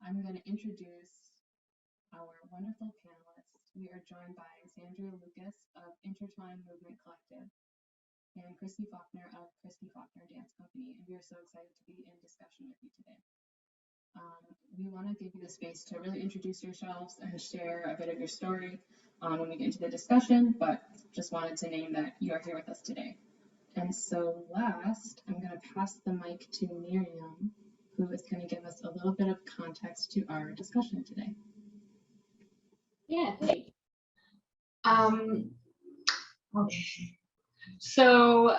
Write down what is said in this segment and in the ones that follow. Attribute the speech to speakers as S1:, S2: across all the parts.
S1: I'm going to introduce our wonderful panelists. We are joined by Zandria Lucas of Intertwined Movement Collective and Kristi Faulkner of Kristi Faulkner Dance Company, and we are so excited to be in discussion with you today. We want to give you the space to really introduce yourselves and share a bit of your story when we get into the discussion, but just wanted to name that you are here with us today. And so last, I'm going to pass the mic to Miriam, who is going to give us a little bit of context to our discussion today.
S2: Yeah, thank you. Okay. So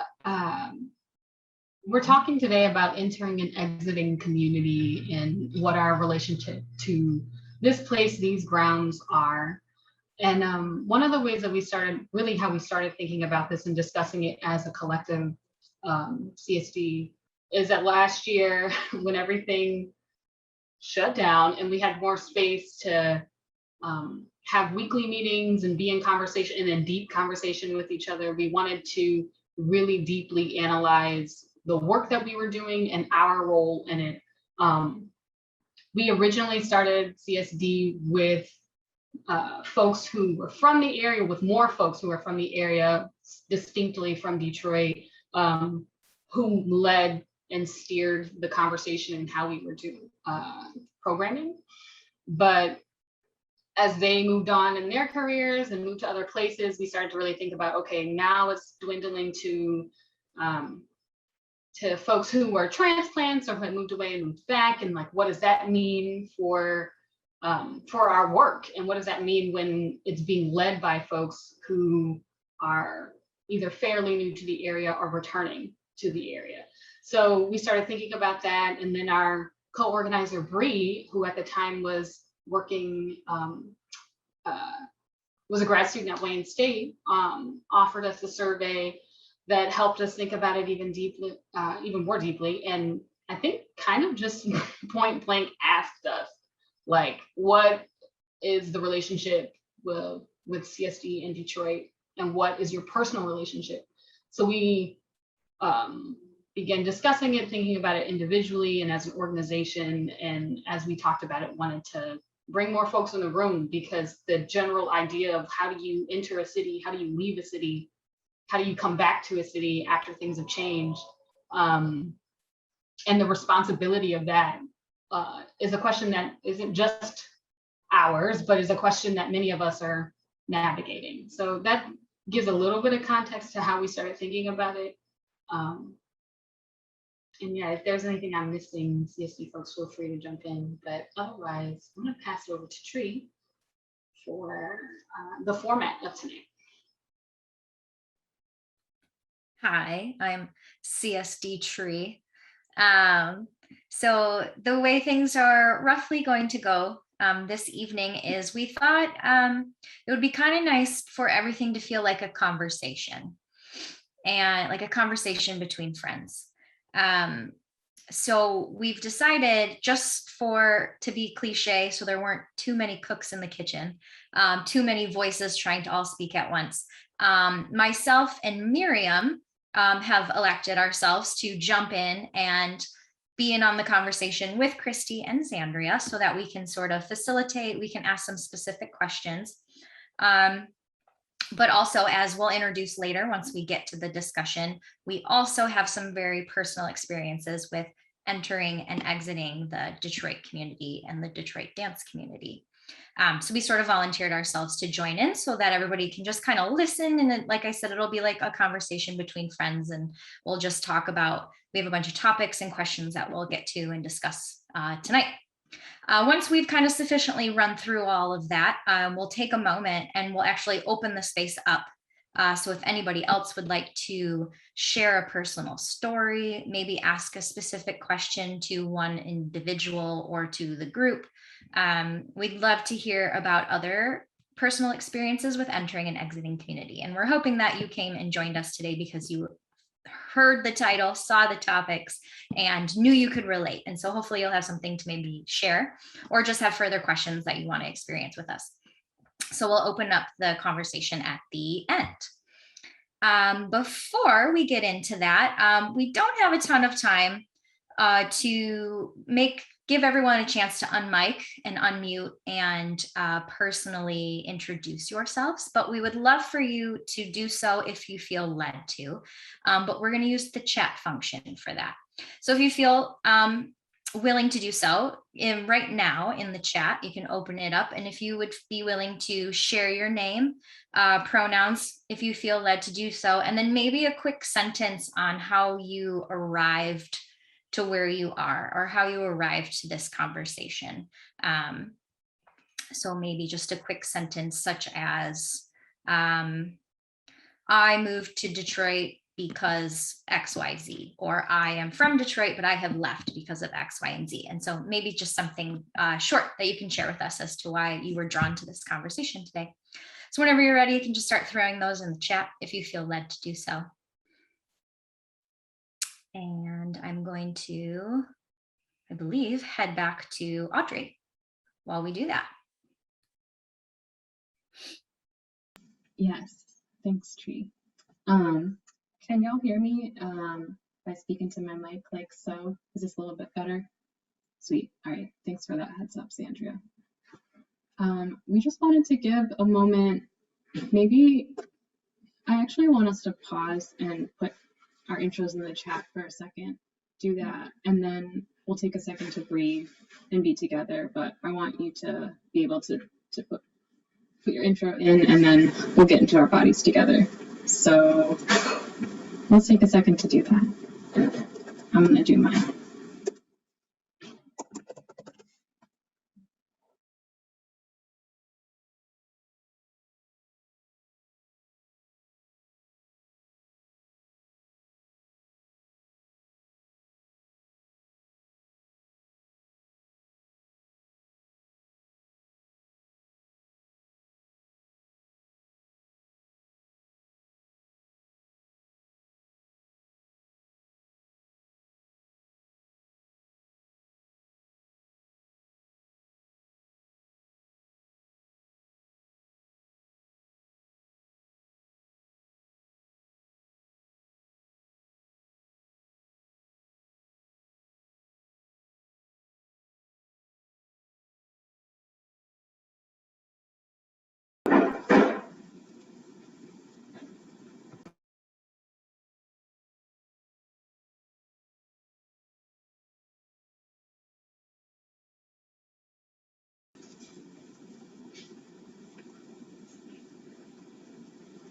S2: we're talking today about entering and exiting community and what our relationship to this place, these grounds are. And one of the ways that we started, really how we started thinking about this and discussing it as a collective CSD is that last year when everything shut down and we had more space to have weekly meetings and be in conversation and in deep conversation with each other, we wanted to really deeply analyze the work that we were doing and our role in it. We originally started CSD with folks who were from the area, with more folks who were from the area, distinctly from Detroit, who led and steered the conversation and how we were doing programming. But as they moved on in their careers and moved to other places, we started to really think about, okay, now it's dwindling to folks who were transplants or who had moved away and moved back, and like, what does that mean for our work, and what does that mean when it's being led by folks who are either fairly new to the area or returning to the area. So we started thinking about that, and then our co-organizer Bree, who at the time was working, was a grad student at Wayne State, offered us a survey that helped us think about it even more deeply, and I think kind of just point blank asked us, like, what is the relationship with CSD in Detroit, and what is your personal relationship? So we began discussing it, thinking about it individually and as an organization, and as we talked about it, wanted to bring more folks in the room, because the general idea of how do you enter a city, how do you leave a city, how do you come back to a city after things have changed, and the responsibility of that is a question that isn't just ours, but is a question that many of us are navigating. So that gives a little bit of context to how we started thinking about it. And yeah, if there's anything I'm missing, CSD folks, feel free to jump in. But otherwise, I'm going to pass it over to Tree for the format of tonight.
S3: Hi, I'm CSD Tree. So the way things are roughly going to go this evening is we thought it would be kind of nice for everything to feel like a conversation, and like a conversation between friends. So we've decided, just to be cliche, so there weren't too many cooks in the kitchen, too many voices trying to all speak at once. Myself and Miriam have elected ourselves to jump in and be in on the conversation with Kristi and Zandria, so that we can sort of facilitate, we can ask some specific questions. But also, as we'll introduce later, once we get to the discussion, we also have some very personal experiences with entering and exiting the Detroit community and the Detroit dance community. So we sort of volunteered ourselves to join in so that everybody can just kind of listen. And then, like I said, it'll be like a conversation between friends, and we'll just talk about, we have a bunch of topics and questions that we'll get to and discuss tonight. Once we've kind of sufficiently run through all of that, we'll take a moment and we'll actually open the space up. So if anybody else would like to share a personal story, maybe ask a specific question to one individual or to the group, we'd love to hear about other personal experiences with entering and exiting community. And we're hoping that you came and joined us today because you heard the title, saw the topics, and knew you could relate. And so hopefully you'll have something to maybe share, or just have further questions that you want to experience with us. So we'll open up the conversation at the end. Before we get into that, we don't have a ton of time to make give everyone a chance to unmic and unmute and personally introduce yourselves, but we would love for you to do so if you feel led to. But we're going to use the chat function for that. So if you feel willing to do so, right now in the chat, you can open it up. And if you would be willing to share your name, pronouns, if you feel led to do so, and then maybe a quick sentence on how you arrived to where you are or how you arrived to this conversation. So maybe just a quick sentence such as, I moved to Detroit because XYZ, or I am from Detroit, but I have left because of X, Y, and Z. And so maybe just something short that you can share with us as to why you were drawn to this conversation today. So whenever you're ready, you can just start throwing those in the chat if you feel led to do so. And I'm going to, I believe, head back to Audrey while we do that.
S1: Yes, thanks, Tree. Can y'all hear me by speaking to my mic like so? Is this a little bit better? Sweet. All right. Thanks for that heads up, Zandria. We just wanted to give a moment. Maybe I actually want us to pause and put our intros in the chat for a second. Do that, and then we'll take a second to breathe and be together. But I want you to be able to put your intro in, and then we'll get into our bodies together. So let's take a second to do that. I'm going to do mine.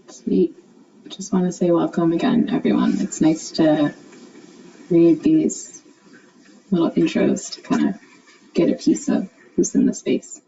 S1: Sweet. Just want to say welcome again, everyone. It's nice to read these little intros to kind of get a piece of who's in the space.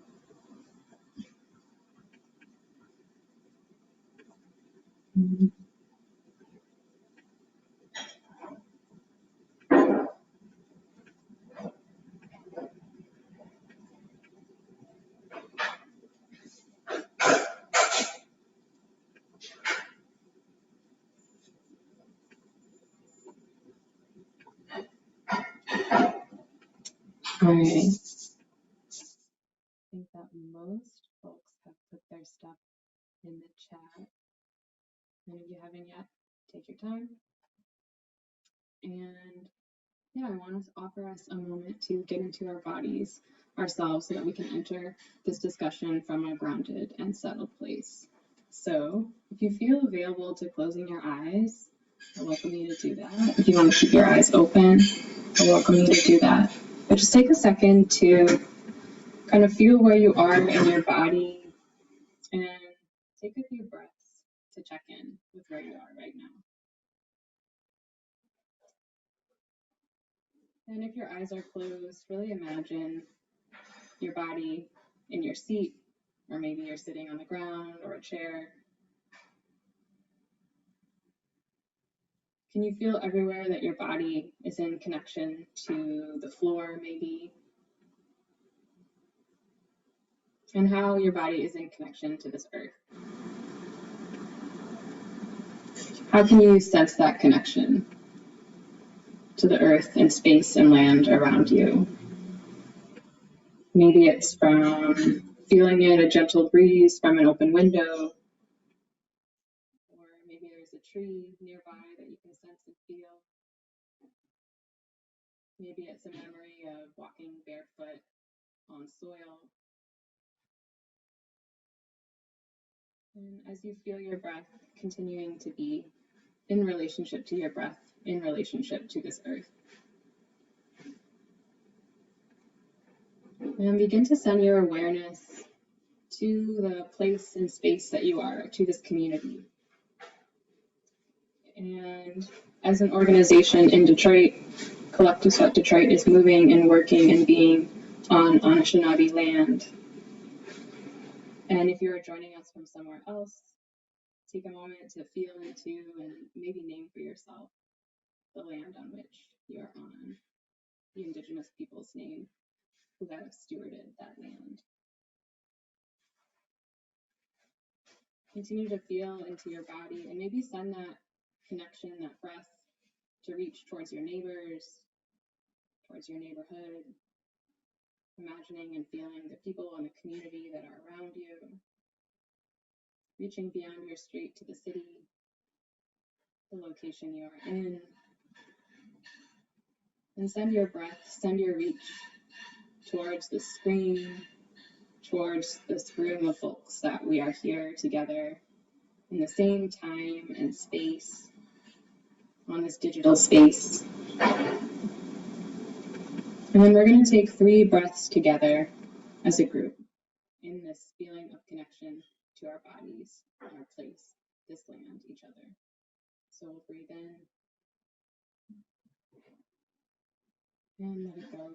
S1: All right. I think that most folks have put their stuff in the chat. And if you haven't yet, take your time. And yeah, I want to offer us a moment to get into our bodies ourselves so that we can enter this discussion from a grounded and settled place. So if you feel available to closing your eyes, I welcome you to do that. If you want to keep your eyes open, I welcome you to do that. But just take a second to kind of feel where you are in your body and take a few breaths to check in with where you are right now. And if your eyes are closed, really imagine your body in your seat, or maybe you're sitting on the ground or a chair. Can you feel everywhere that your body is in connection to the floor, maybe? And how your body is in connection to this earth? How can you sense that connection to the earth and space and land around you? Maybe it's from feeling in a gentle breeze from an open window, or maybe there's a tree nearby that you can sense and feel. Maybe it's a memory of walking barefoot on soil. And as you feel your breath continuing to be in relationship to your breath, in relationship to this earth. And begin to send your awareness to the place and space that you are, to this community. And as an organization in Detroit, Collective Sweat Detroit is moving and working and being on Anishinaabe land. And if you're joining us from somewhere else, take a moment to feel into and maybe name for yourself the land on which you're on, the Indigenous people's name who have stewarded that land. Continue to feel into your body and maybe send that connection, that breath, to reach towards your neighbors, towards your neighborhood, imagining and feeling the people in the community that are around you, reaching beyond your street to the city, the location you are in, and send your breath, send your reach towards the screen, towards this room of folks that we are here together in the same time and space, on this digital space. And then we're going to take 3 breaths together as a group in this feeling of connection to our bodies, our place, this land, each other. So we'll breathe in and let it go.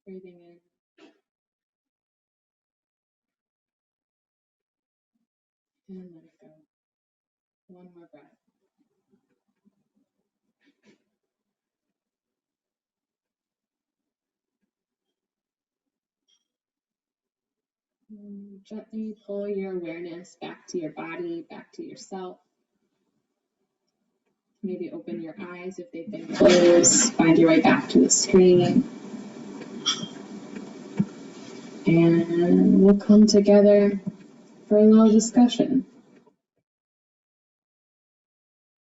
S1: Breathing in and let it go. One more breath. And gently pull your awareness back to your body, back to yourself. Maybe open your eyes if they've been closed. Find your way back to the screen. And we'll come together for a little discussion.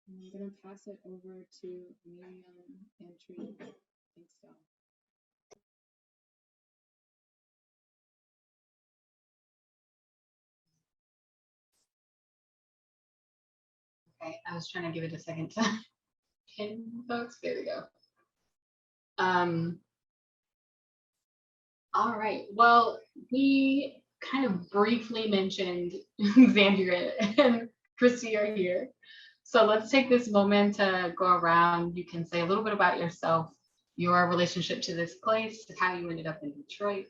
S1: I'm going to pass it over to Miriam and Tree. Thanks, y'all.
S2: Okay, I was trying to give it a second time. Folks, there we go. All right, well, we kind of briefly mentioned Zandria and Kristi are here. So let's take this moment to go around. You can say a little bit about yourself, your relationship to this place, how you ended up in Detroit,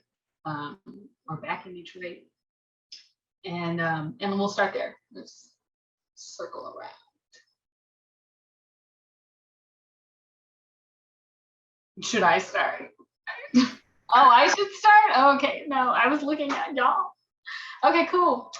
S2: or back in Detroit. And we'll start there. Let's circle around. Should I start? Oh, I should start? Okay, no, I was looking at y'all. Okay, cool.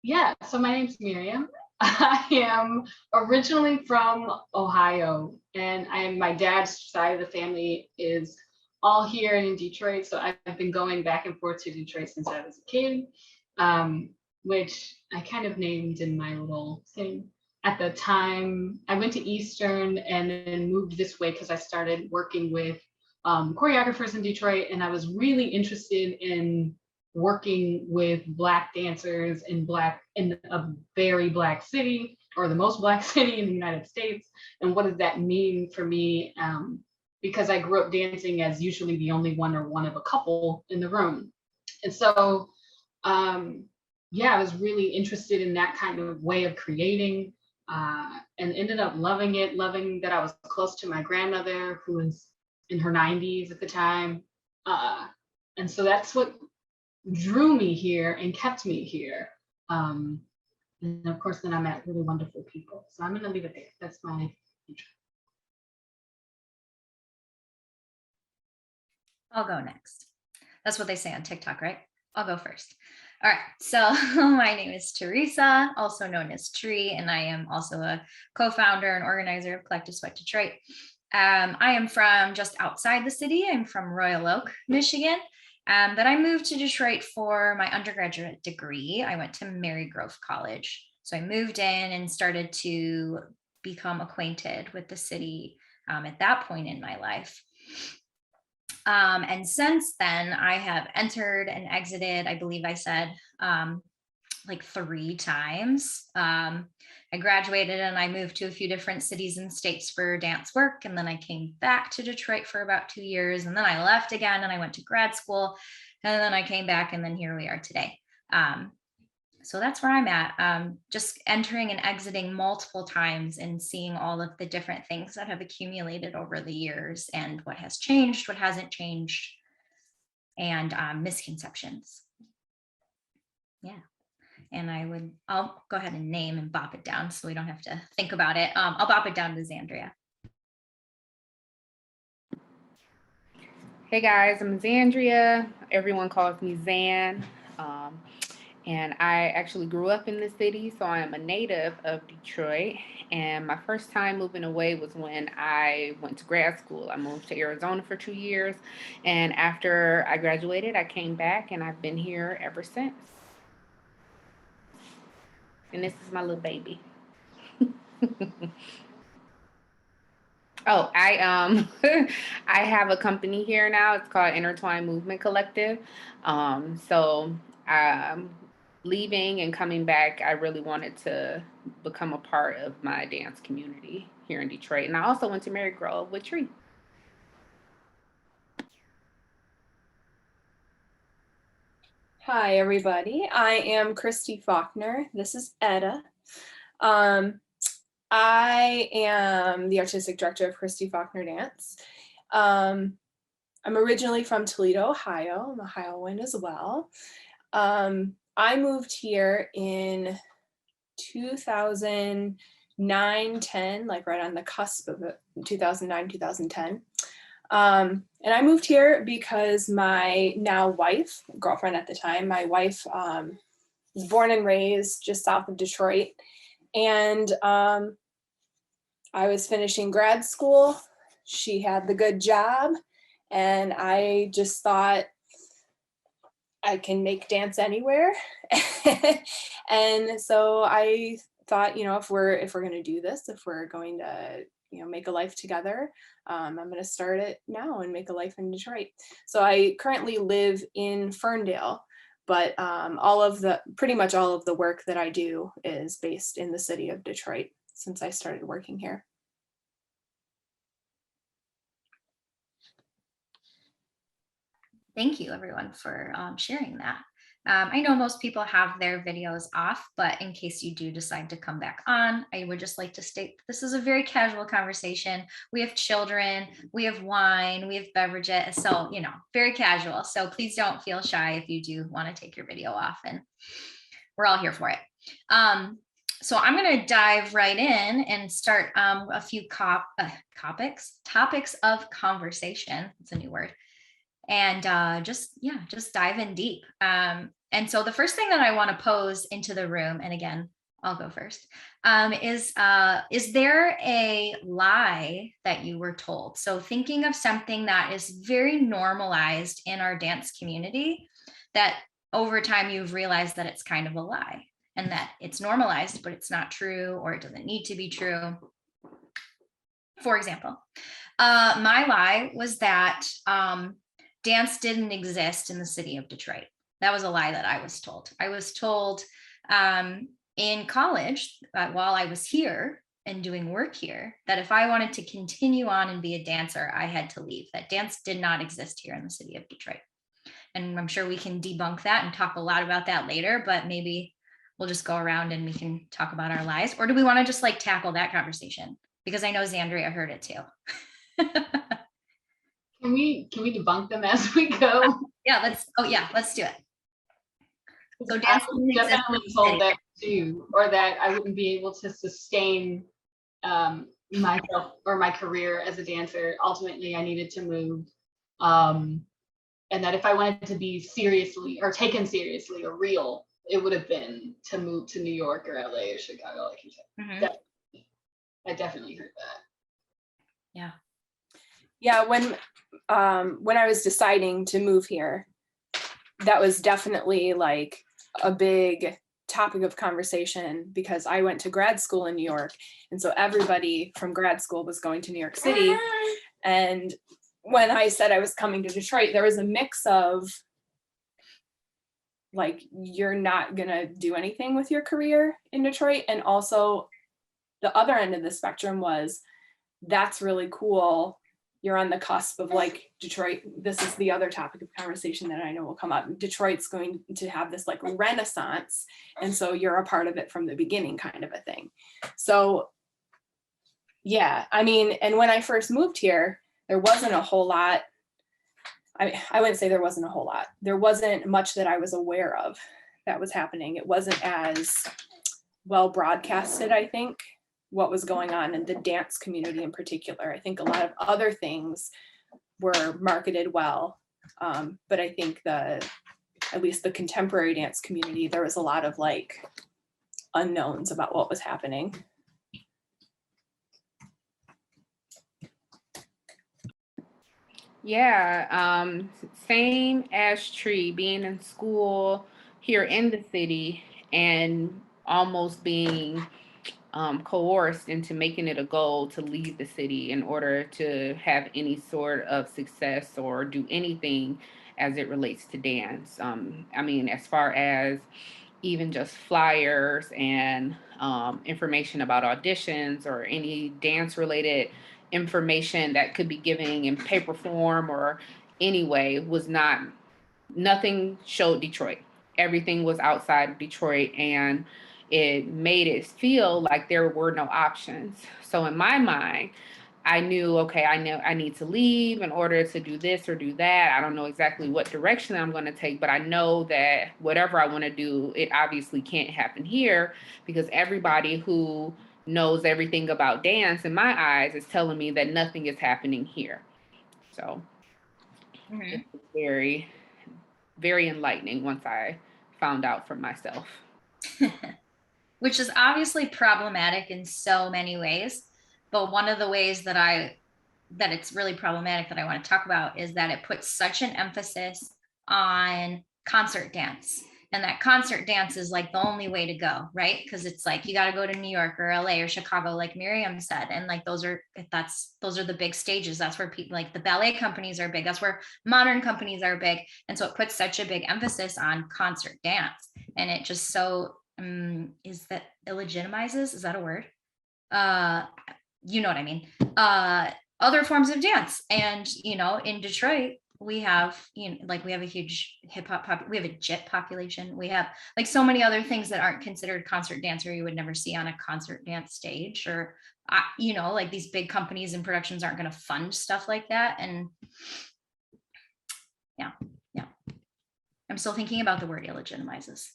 S2: Yeah, so my name's Miriam. I am originally from Ohio, and my dad's side of the family is all here in Detroit. So I've been going back and forth to Detroit since I was a kid, which I kind of named in my little thing. At the time, I went to Eastern and then moved this way because I started working with choreographers in Detroit, and I was really interested in working with Black dancers in a very Black city, or the most Black city in the United States. And what does that mean for me? Because I grew up dancing as usually the only one or one of a couple in the room. And so, yeah, I was really interested in that kind of way of creating, and ended up loving it, loving that I was close to my grandmother, who was in her 90s at the time. And so that's what drew me here and kept me here. And of course, then I met really wonderful people. So I'm gonna leave it there. That's my intro.
S3: I'll go next. That's what they say on TikTok, right? I'll go first. All right, so my name is Teresa, also known as Tree, and I am also a co-founder and organizer of Collective Sweat Detroit. I am from just outside the city. I'm from Royal Oak, Michigan. But I moved to Detroit for my undergraduate degree. I went to Marygrove College. So I moved in and started to become acquainted with the city at that point in my life. And since then, I have entered and exited, I believe I said, like 3 times. I graduated and I moved to a few different cities and states for dance work. And then I came back to Detroit for about 2 years. And then I left again and I went to grad school. And then I came back and then here we are today. So that's where I'm at, just entering and exiting multiple times and seeing all of the different things that have accumulated over the years and what has changed, what hasn't changed, and misconceptions. Yeah. And I'll go ahead and name and bop it down so we don't have to think about it. I'll bop it down to Zandria.
S4: Hey guys, I'm Zandria. Everyone calls me Zan. And I actually grew up in the city, so I am a native of Detroit. And my first time moving away was when I went to grad school. I moved to Arizona for 2 years. And after I graduated, I came back and I've been here ever since. And this is my little baby. Oh, I I have a company here now. It's called Intertwine Movement Collective. So leaving and coming back, I really wanted to become a part of my dance community here in Detroit. And I also went to Marygrove with Tree.
S5: Hi, everybody. I am Kristi Faulkner. This is Etta. I am the artistic director of Kristi Faulkner Dance. I'm originally from Toledo, Ohio. I'm Ohioan as well. I moved here in 2009, 10, like right on the cusp of it, 2009, 2010. And I moved here because my now wife, girlfriend at the time, my wife was born and raised just south of Detroit. And I was finishing grad school. She had the good job. And I just thought, I can make dance anywhere. And so I thought, if we're going to do this, if we're going to make a life together, I'm going to start it now and make a life in Detroit. So I currently live in Ferndale, but pretty much all of the work that I do is based in the city of Detroit since I started working here.
S3: Thank you, everyone, for sharing that. I know most people have their videos off, but in case you do decide to come back on, I would just like to state this is a very casual conversation. We have children, we have wine, we have beverages, so, very casual. So please don't feel shy if you do want to take your video off, and we're all here for it. So I'm going to dive right in and start a few topics of conversation. It's a new word. And just dive in deep. And so the first thing that I want to pose into the room, and again, I'll go first, is there a lie that you were told? So thinking of something that is very normalized in our dance community, that over time you've realized that it's kind of a lie and that it's normalized, but it's not true, or it doesn't need to be true. For example, my lie was that dance didn't exist in the city of Detroit. That was a lie that I was told. I was told in college while I was here and doing work here, that if I wanted to continue on and be a dancer, I had to leave, that dance did not exist here in the city of Detroit. And I'm sure we can debunk that and talk a lot about that later, but maybe we'll just go around and we can talk about our lies. Or do we want to just tackle that conversation? Because I know Zandria heard it too.
S2: Can we debunk them as we go?
S3: Yeah, let's do it. So
S2: I was definitely told that too, or that I wouldn't be able to sustain myself or my career as a dancer. Ultimately, I needed to move, and that if I wanted to be seriously or taken seriously or real, it would have been to move to New York or LA or Chicago, like you said. Mm-hmm. I definitely heard that.
S3: Yeah.
S5: Yeah, when I was deciding to move here, that was definitely a big topic of conversation because I went to grad school in New York. And so everybody from grad school was going to New York City. And when I said I was coming to Detroit, there was a mix of like, you're not gonna do anything with your career in Detroit. And also the other end of the spectrum was, that's really cool. You're on the cusp of like Detroit. This is the other topic of conversation that I know will come up. Detroit's going to have this like renaissance. And so you're a part of it from the beginning, kind of a thing. So yeah, I mean, and when I first moved here, there wasn't a whole lot. I wouldn't say there wasn't a whole lot. There wasn't much that I was aware of that was happening. It wasn't as well broadcasted, I think, what was going on in the dance community in particular. I think a lot of other things were marketed well, but I think at least the contemporary dance community, there was a lot of like unknowns about what was happening.
S4: Yeah, same as Tree, being in school here in the city and almost being coerced into making it a goal to leave the city in order to have any sort of success or do anything as it relates to dance. I mean, as far as even just flyers and information about auditions or any dance related information that could be given in paper form or anyway was nothing showed Detroit. Everything was outside of Detroit, and it made it feel like there were no options. So in my mind, I knew, okay, I know I need to leave in order to do this or do that. I don't know exactly what direction I'm going to take, but I know that whatever I want to do, it obviously can't happen here because everybody who knows everything about dance in my eyes is telling me that nothing is happening here. So it was very, very enlightening once I found out for myself.
S3: Which is obviously problematic in so many ways. But one of the ways that it's really problematic that I want to talk about is that it puts such an emphasis on concert dance. And that concert dance is like the only way to go, right? Because it's like you got to go to New York or LA or Chicago, like Miriam said. And like those are the big stages. That's where people like the ballet companies are big. That's where modern companies are big. And so it puts such a big emphasis on concert dance. And it just so is that illegitimizes? Is that a word? You know what I mean? Other forms of dance. And, you know, in Detroit, we have, you know, like we have a huge hip hop, we have a JIT population. We have like so many other things that aren't considered concert dance or you would never see on a concert dance stage or, you know, like these big companies and productions aren't going to fund stuff like that. And yeah. I'm still thinking about the word illegitimizes.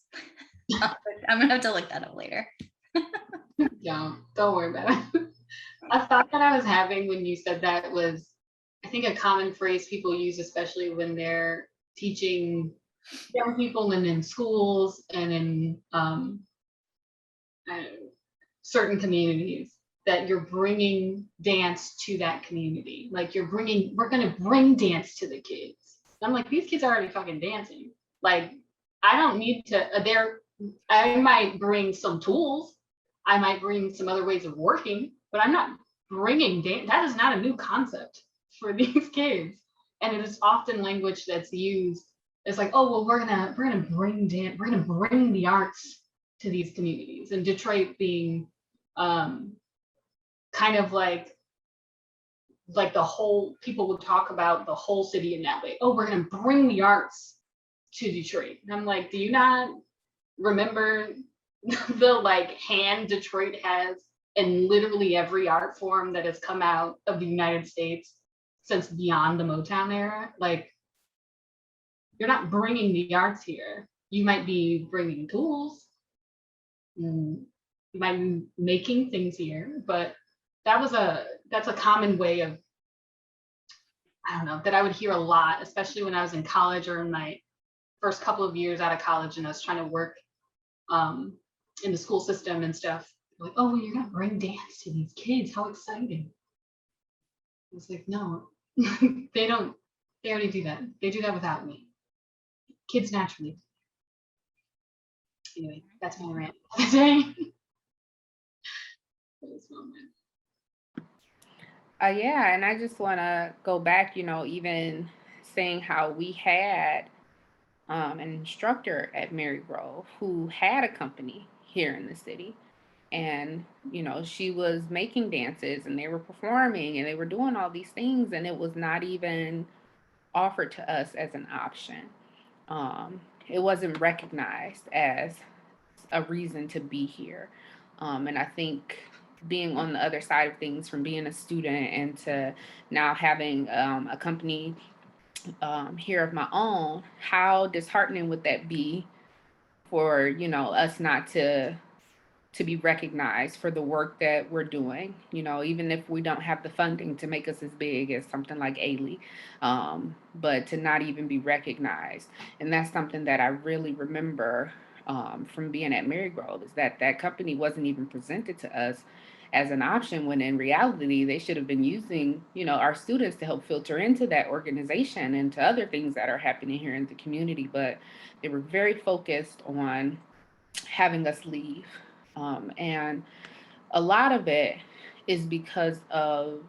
S3: I'm gonna have to look that up later.
S2: Don't worry about it. A thought that I was having when you said that was, I think a common phrase people use, especially when they're teaching young people and in schools and in certain communities, that you're bringing dance to that community. Like we're gonna bring dance to the kids. I'm like, these kids are already fucking dancing. Like, I don't need to, I might bring some tools. I might bring some other ways of working, but I'm not bringing dance. That is not a new concept for these kids. And it is often language that's used. It's like, oh, well, we're gonna bring dance, we're gonna bring the arts to these communities. And Detroit being kind of like the whole, people would talk about the whole city in that way. Oh, we're gonna bring the arts to Detroit. And I'm like, do you not remember the like hand Detroit has in literally every art form that has come out of the United States since beyond the Motown era? Like, you're not bringing the arts here. You might be bringing tools. You might be making things here, but that's a common way of, I don't know, that I would hear a lot, especially when I was in college or in my first couple of years out of college and I was trying to work in the school system and stuff. Like, oh, you're gonna bring dance to these kids, how exciting. It's like, no, they already do that. They do that without me. Kids naturally. Anyway, that's my rant for the day.
S4: Yeah, and I just want to go back, even saying how we had an instructor at Marygrove who had a company here in the city. And, she was making dances and they were performing and they were doing all these things, and it was not even offered to us as an option. It wasn't recognized as a reason to be here. And I think being on the other side of things, from being a student and to now having a company here of my own, how disheartening would that be for us not to be recognized for the work that we're doing, even if we don't have the funding to make us as big as something like Ailey, but to not even be recognized. And that's something that I really remember from being at Marygrove, is that company wasn't even presented to us as an option, when in reality they should have been using our students to help filter into that organization and to other things that are happening here in the community. But they were very focused on having us leave. And a lot of it is because of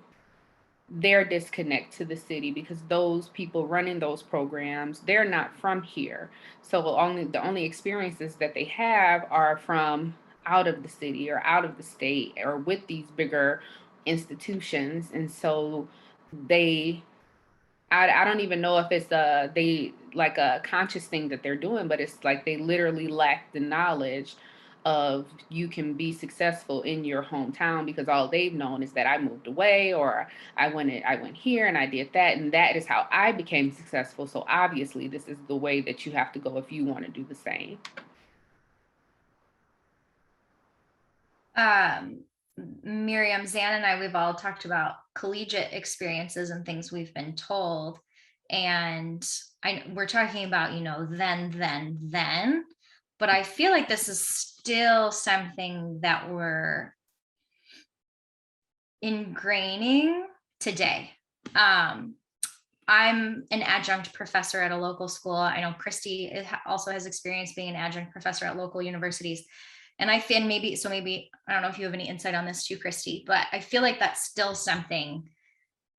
S4: their disconnect to the city, because those people running those programs, they're not from here. So the only experiences that they have are from out of the city or out of the state or with these bigger institutions. And so they I don't even know if it's they like a conscious thing that they're doing, but it's like they literally lack the knowledge of you can be successful in your hometown, because all they've known is that I moved away, or I went here and I did that, and that is how I became successful. So obviously this is the way that you have to go if you want to do the same.
S3: Miriam, Zan, and I, we've all talked about collegiate experiences and things we've been told. And we're talking about, then. But I feel like this is still something that we're ingraining today. I'm an adjunct professor at a local school. I know Kristi also has experience being an adjunct professor at local universities. And I feel maybe, I don't know if you have any insight on this too, Kristi, but I feel like that's still something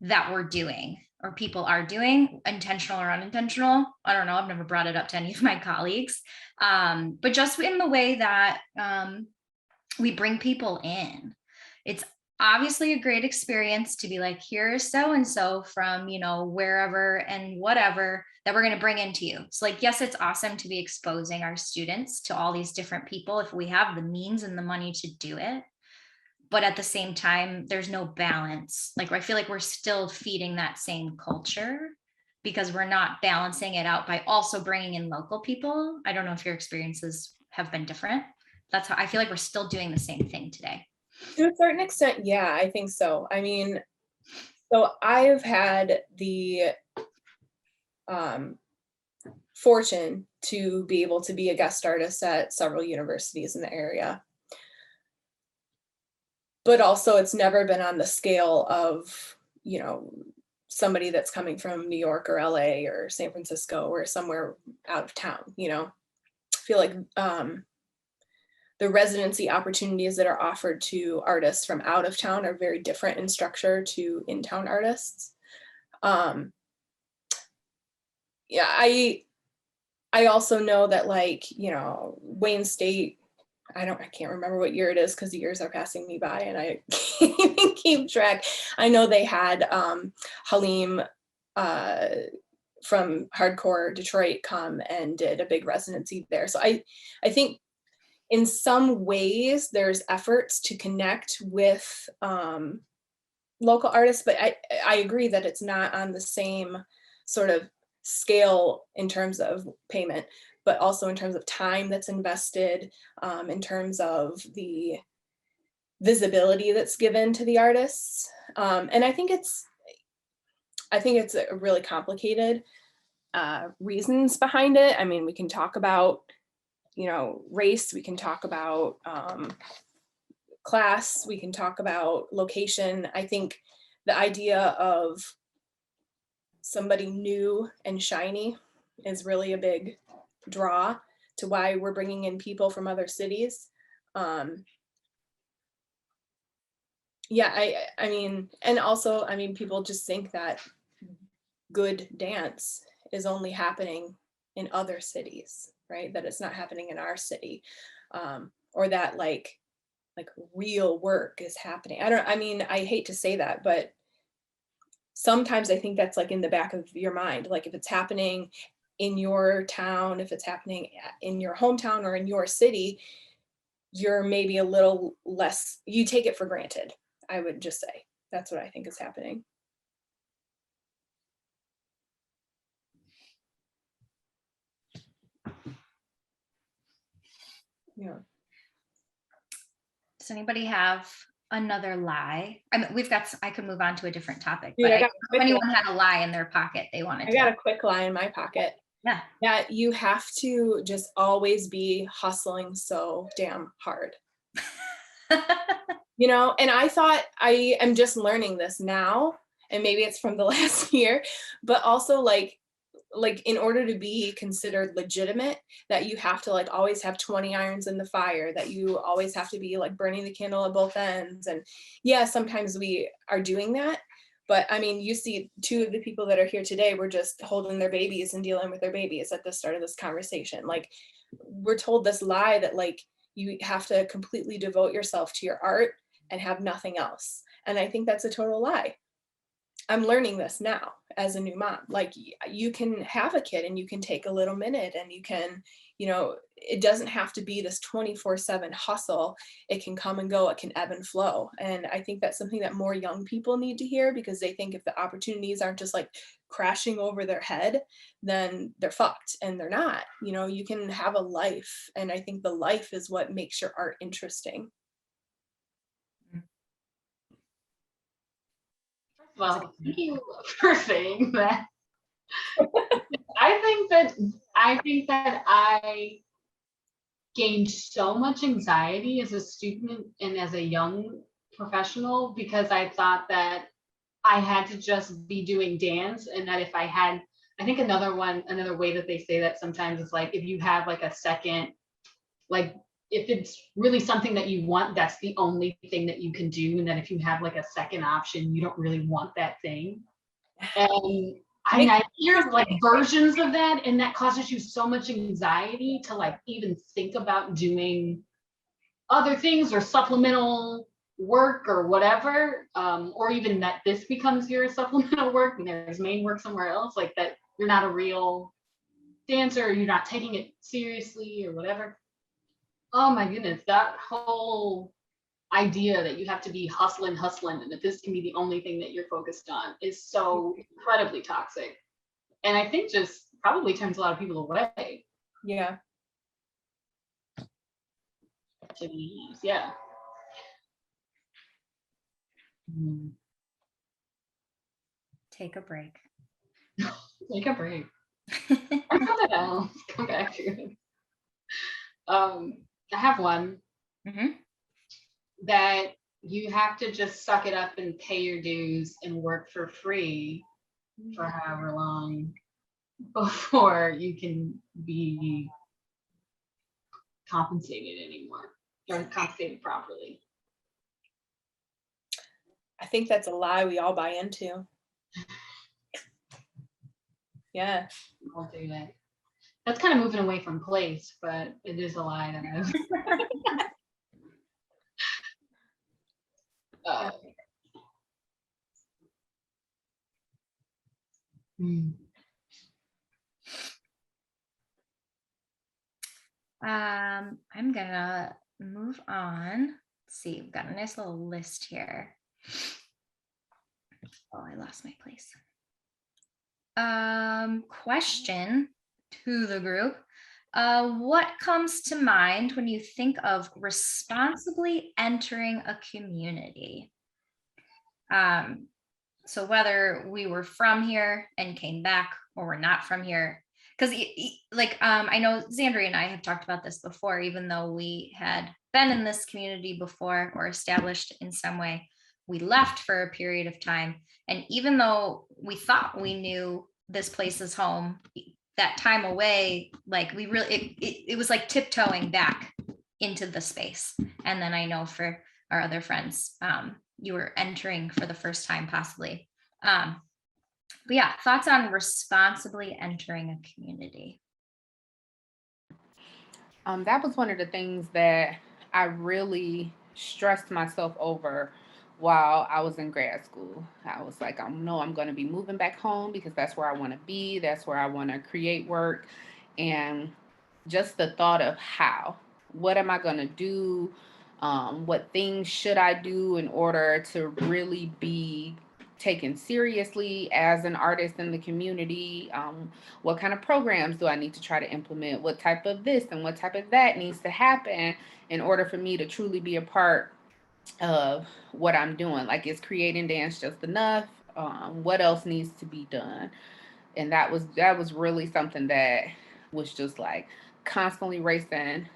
S3: that we're doing, or people are doing, intentional or unintentional. I don't know. I've never brought it up to any of my colleagues. But just in the way that we bring people in. It's obviously a great experience to be like, here's so-and-so from, wherever and whatever that we're going to bring into you. So like, yes, it's awesome to be exposing our students to all these different people if we have the means and the money to do it. But at the same time, there's no balance. Like, I feel like we're still feeding that same culture because we're not balancing it out by also bringing in local people. I don't know if your experiences have been different. That's how I feel like we're still doing the same thing today.
S5: To a certain extent, yeah, I think so. I mean, so I've had the fortune to be able to be a guest artist at several universities in the area. But also it's never been on the scale of, somebody that's coming from New York or LA or San Francisco or somewhere out of town, I feel like the residency opportunities that are offered to artists from out of town are very different in structure to in-town artists. Yeah, I also know that, like, Wayne State, I can't remember what year it is because the years are passing me by and I can't even keep track. I know they had Halim from Hardcore Detroit come and did a big residency there. So I think in some ways there's efforts to connect with local artists, but I agree that it's not on the same sort of scale in terms of payment, but also in terms of time that's invested, in terms of the visibility that's given to the artists. And I think it's a really complicated reasons behind it. I mean, we can talk about, race, we can talk about class, we can talk about location. I think the idea of somebody new and shiny is really a big draw to to why we're bringing in people from other cities. Yeah, I mean, and also, I mean, people just think that good dance is only happening in other cities, right? That it's not happening in our city, or that like real work is happening. I mean, I hate to say that, but sometimes I think that's like in the back of your mind. Like if it's happening in your town, if it's happening in your hometown or in your city, you're maybe a little less, you take it for granted. I would just say that's what I think is happening. Yeah.
S3: Does anybody have another lie? I mean, I could move on to a different topic,
S5: Dude,
S3: but if anyone had a lie in their pocket they wanted to.
S5: I got a quick lie in my pocket.
S3: Yeah.
S5: That you have to just always be hustling so damn hard. You know, and I thought I am just learning this now, and maybe it's from the last year, but also like in order to be considered legitimate, that you have to like always have 20 irons in the fire, that you always have to be like burning the candle at both ends. And yeah, sometimes we are doing that, but I mean, you see two of the people that are here today were just holding their babies and dealing with their babies at the start of this conversation. Like we're told this lie that like you have to completely devote yourself to your art and have nothing else. And I think that's a total lie. I'm learning this now as a new mom. Like you can have a kid and you can take a little minute and you can, you know, it doesn't have to be this 24/7 hustle. It can come and go, it can ebb and flow. And I think that's something that more young people need to hear, because they think if the opportunities aren't just like crashing over their head, then they're fucked, and they're not. You know, you can have a life. And I think the life is what makes your art interesting.
S2: Well, thank you for saying that. I think that I gained so much anxiety as a student and as a young professional because I thought that I had to just be doing dance, and that if I had, I think another way that they say that sometimes is like if you have like a second, like if it's really something that you want, that's the only thing that you can do. And then if you have like a second option, you don't really want that thing. And I mean, I hear like versions of that, and that causes you so much anxiety to like even think about doing other things or supplemental work or whatever, or even that this becomes your supplemental work and there's main work somewhere else, like that you're not a real dancer, you're not taking it seriously or whatever. Oh my goodness, that whole idea that you have to be hustling, and that this can be the only thing that you're focused on is so incredibly toxic. And I think just probably turns a lot of people away.
S5: Yeah.
S2: Yeah.
S3: Take a break.
S2: Take a break. Something else. Come back to it. I have one. That you have to just suck it up and pay your dues and work for free for however long before you can be compensated anymore or compensated properly.
S5: I think that's a lie we all buy into. Yeah.
S2: I'll do that. That's kind of moving away from place, but it is a lie that I've
S3: I'm gonna move on. Let's see, we've got a nice little list here. Oh, I lost my place. Question to the group. What comes to mind when you think of responsibly entering a community? So whether we were from here and came back or we're not from here, because like I know Zandria and I have talked about this before, even though we had been in this community before or established in some way, we left for a period of time. And even though we thought we knew this place is home, that time away, like we really, it was like tiptoeing back into the space. And then I know for our other friends, you were entering for the first time possibly. But yeah, thoughts on responsibly entering a community?
S4: That was one of the things that I really stressed myself over while I was in grad school. I was like, I know I'm going to be moving back home because that's where I want to be. That's where I want to create work. And just the thought of what am I going to do? What things should I do in order to really be taken seriously as an artist in the community? What kind of programs do I need to try to implement? What type of this and what type of that needs to happen in order for me to truly be a part of what I'm doing? Like, is creating dance just enough? What else needs to be done? And that was really something that was just like constantly racing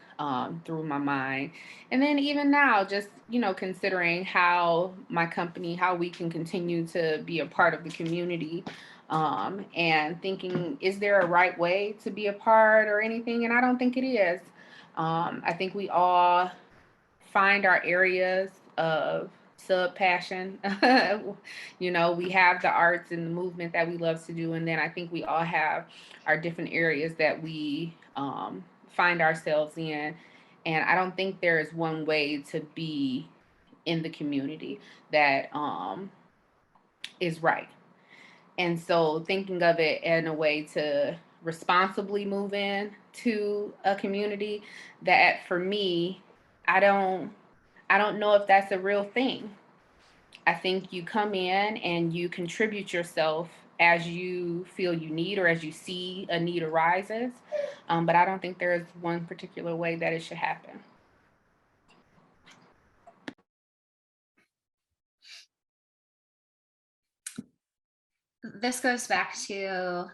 S4: through my mind. And then even now, just considering how my company, how we can continue to be a part of the community, and thinking, is there a right way to be a part or anything? And I don't think it is. I think we all find our areas of sub passion. We have the arts and the movement that we love to do, and then I think we all have our different areas that we find ourselves in. And I don't think there is one way to be in the community that is right. And so thinking of it in a way to responsibly move in to a community, that for me, I don't know if that's a real thing. I think you come in and you contribute yourself as you feel you need or as you see a need arises. But I don't think there is one particular way that it should happen.
S3: This goes back to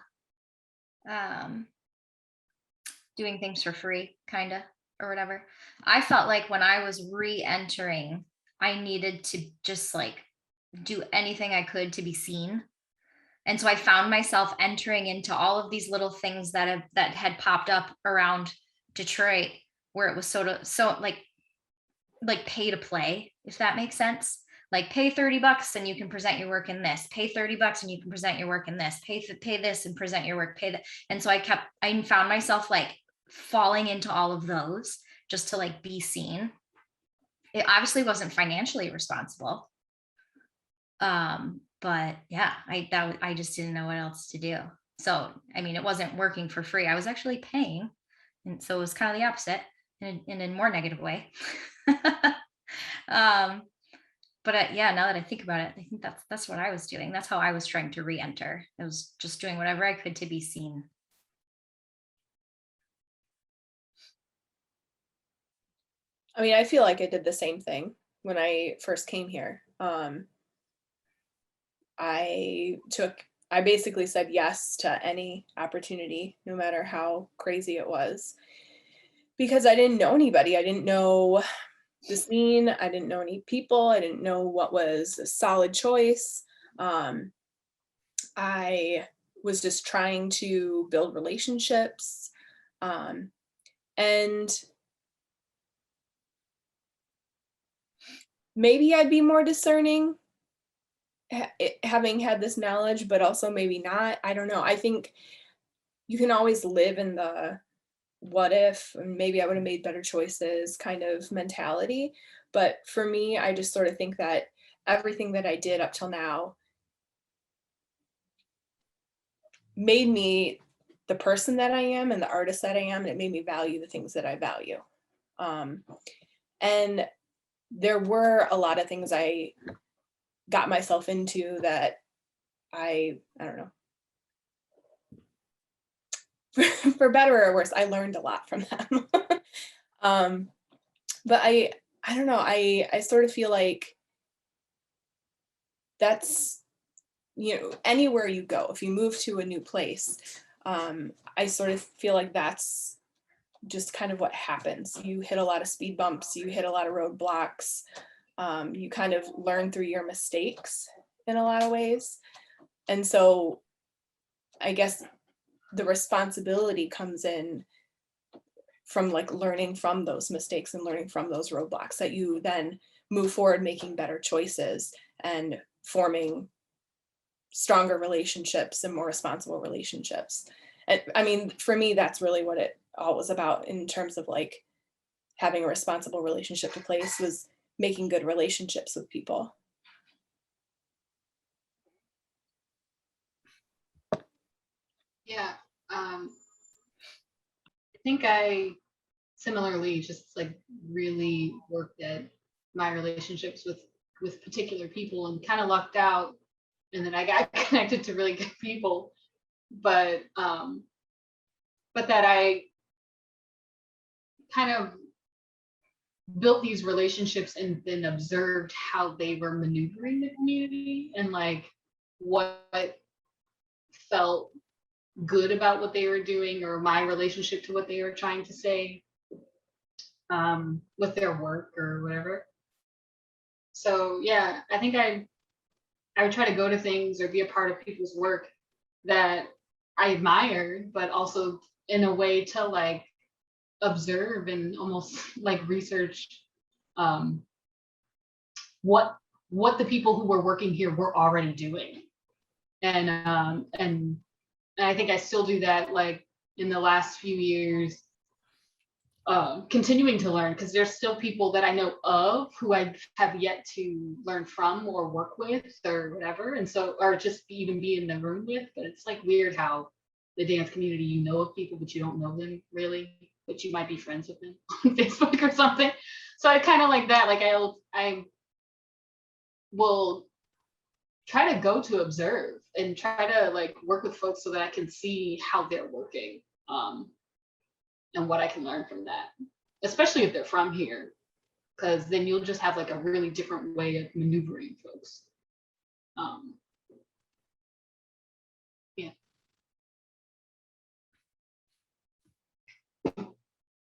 S3: doing things for free, kind of, or whatever. I felt like when I was re-entering, I needed to just like do anything I could to be seen. And so I found myself entering into all of these little things that had popped up around Detroit, where it was so like pay to play, if that makes sense. Like, pay $30 and you can present your work in this, pay $30 and you can present your work in this, pay this and present your work, pay that. And so I found myself like falling into all of those just to like be seen. It obviously wasn't financially responsible. But yeah, I just didn't know what else to do. So, I mean, it wasn't working for free. I was actually paying. And so it was kind of the opposite in a more negative way. But yeah, now that I think about it, I think that's what I was doing. That's how I was trying to re-enter. I was just doing whatever I could to be seen.
S5: I mean, I feel like I did the same thing when I first came here. I basically said yes to any opportunity, no matter how crazy it was, because I didn't know anybody. I didn't know the scene. I didn't know any people. I didn't know what was a solid choice. I was just trying to build relationships. And maybe I'd be more discerning having had this knowledge, but also maybe not. I don't know. I think you can always live in the what if, and maybe I would have made better choices kind of mentality. But for me, I just sort of think that everything that I did up till now made me the person that I am and the artist that I am, and it made me value the things that I value. And there were a lot of things I got myself into that I don't know, for better or worse, I learned a lot from them. But I don't know, I sort of feel like that's, anywhere you go, if you move to a new place, I sort of feel like that's just kind of what happens. You hit a lot of speed bumps, you hit a lot of roadblocks, you kind of learn through your mistakes in a lot of ways. And so I guess the responsibility comes in from like learning from those mistakes and learning from those roadblocks, that you then move forward making better choices and forming stronger relationships and more responsible relationships. And I mean, for me, that's really what it all was about in terms of like having a responsible relationship to place, was making good relationships with people.
S2: Yeah. I think I similarly just like really worked at my relationships with particular people and kind of lucked out, and then I got connected to really good people, but that I kind of built these relationships and then observed how they were maneuvering the community and like what felt good about what they were doing or my relationship to what they were trying to say with their work or whatever. So yeah, I think I would try to go to things or be a part of people's work that I admired, but also in a way to like observe and almost like research what the people who were working here were already doing. And I think I still do that like in the last few years, continuing to learn, because there's still people that I know of who I have yet to learn from or work with or whatever. And so, or just even be in the room with, but it's like weird how the dance community, you know of people, but you don't know them really, but you might be friends with them on Facebook or something. So I kind of like that. Like I will try to go to observe and try to like work with folks so that I can see how they're working, and what I can learn from that, especially if they're from here, because then you'll just have like a really different way of maneuvering folks. Yeah.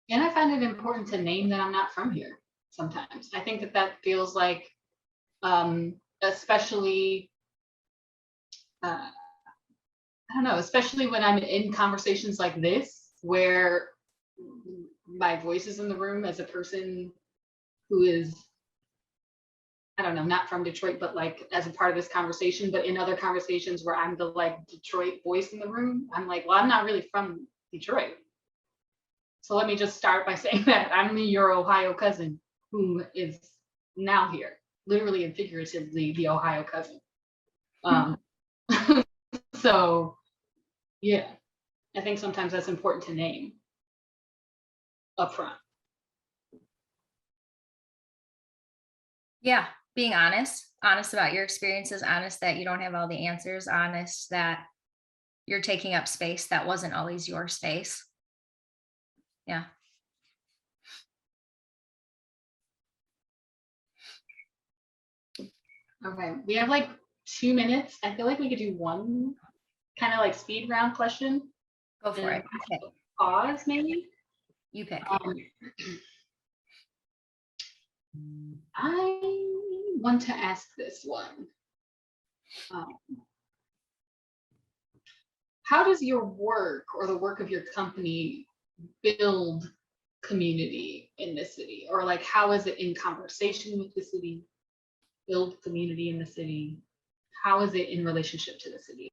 S2: And I find it important to name that I'm not from here sometimes. I think that feels like, especially, I don't know, especially when I'm in conversations like this, where my voice is in the room as a person who is, I don't know, not from Detroit, but like as a part of this conversation, but in other conversations where I'm the like Detroit voice in the room, I'm like, well, I'm not really from Detroit. So let me just start by saying that I'm your Ohio cousin who is now here, literally and figuratively the Ohio cousin. So yeah, I think sometimes that's important to name up front.
S3: Yeah, being honest about your experiences, honest that you don't have all the answers, honest that you're taking up space that wasn't always your space. Yeah.
S2: Okay, we have like 2 minutes. I feel like we could do one kind of like speed round question.
S3: Go for it. Okay.
S2: Pause, maybe.
S3: You pick.
S2: I want to ask this one. How does your work or the work of your company build community in the city? Or like, how is it in conversation with the city, build community in the city? How is it in relationship to the city?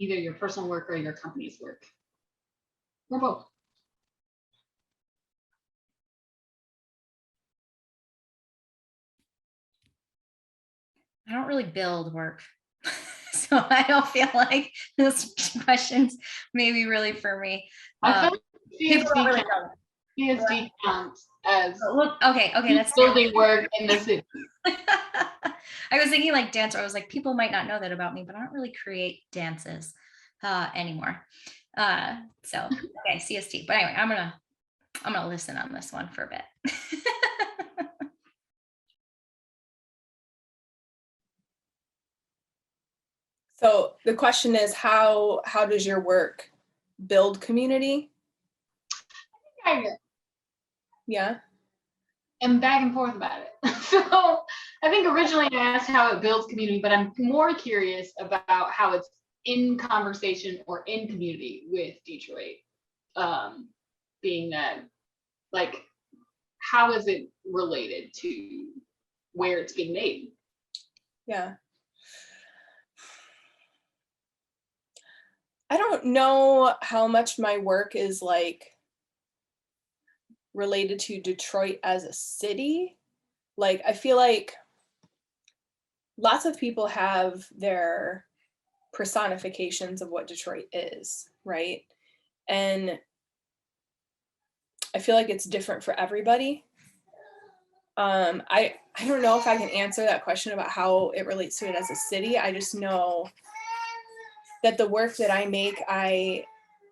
S2: Either your personal work or your company's work, or both.
S3: I don't really build work. So I don't feel like this question's maybe really for me.
S2: I feel
S3: like
S2: CSD counts as
S3: okay, that's
S2: building work in the city.
S3: I was thinking like dancer. I was like, people might not know that about me, but I don't really create dances anymore. So okay, CST. But anyway, I'm gonna listen on this one for a bit.
S5: So the question is, how does your work build community? Yeah.
S2: And back and forth about it. So I think originally I asked how it builds community, but I'm more curious about how it's in conversation or in community with Detroit, being that, like, how is it related to where it's being made?
S5: Yeah. I don't know how much my work is like related to Detroit as a city. Like, I feel like lots of people have their personifications of what Detroit is, right? And I feel like it's different for everybody. I don't know if I can answer that question about how it relates to it as a city. I just know that the work that I make, I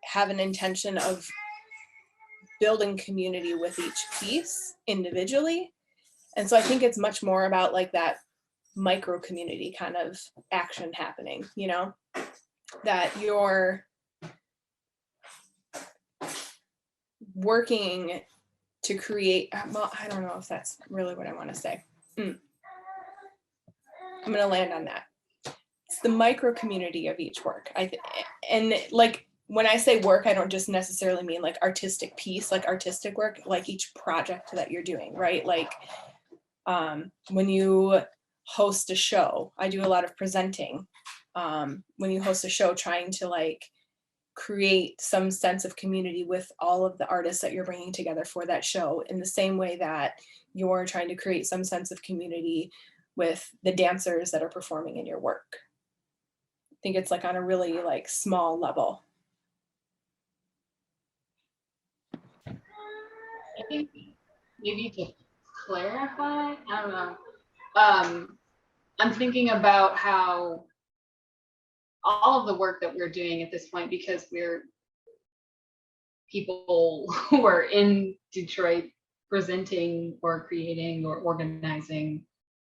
S5: have an intention of building community with each piece individually. And so I think it's much more about like that micro community kind of action happening, you know, that you're working to create, well, I don't know if that's really what I want to say. I'm going to land on that. It's the micro community of each work. And like when I say work, I don't just necessarily mean like artistic piece, like artistic work, like each project that you're doing, right? Like when you host a show, I do a lot of presenting. When you host a show, trying to like create some sense of community with all of the artists that you're bringing together for that show, in the same way that you're trying to create some sense of community with the dancers that are performing in your work. I think it's like on a really like small level.
S2: I think maybe to clarify, I don't know. I'm thinking about how all of the work that we're doing at this point, because we're people who are in Detroit presenting or creating or organizing,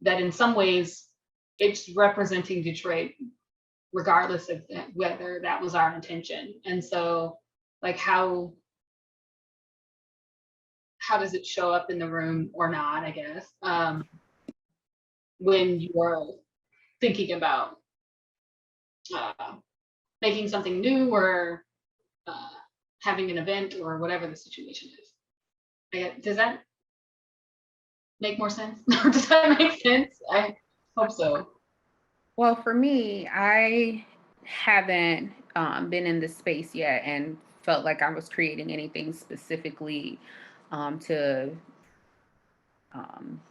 S2: that in some ways it's representing Detroit regardless of whether that was our intention. And so like how does it show up in the room or not, I guess, when you're thinking about making something new or having an event or whatever the situation is. Does that make more sense? Or does that make sense? I hope so.
S4: Well, for me, I haven't been in this space yet and felt like I was creating anything specifically to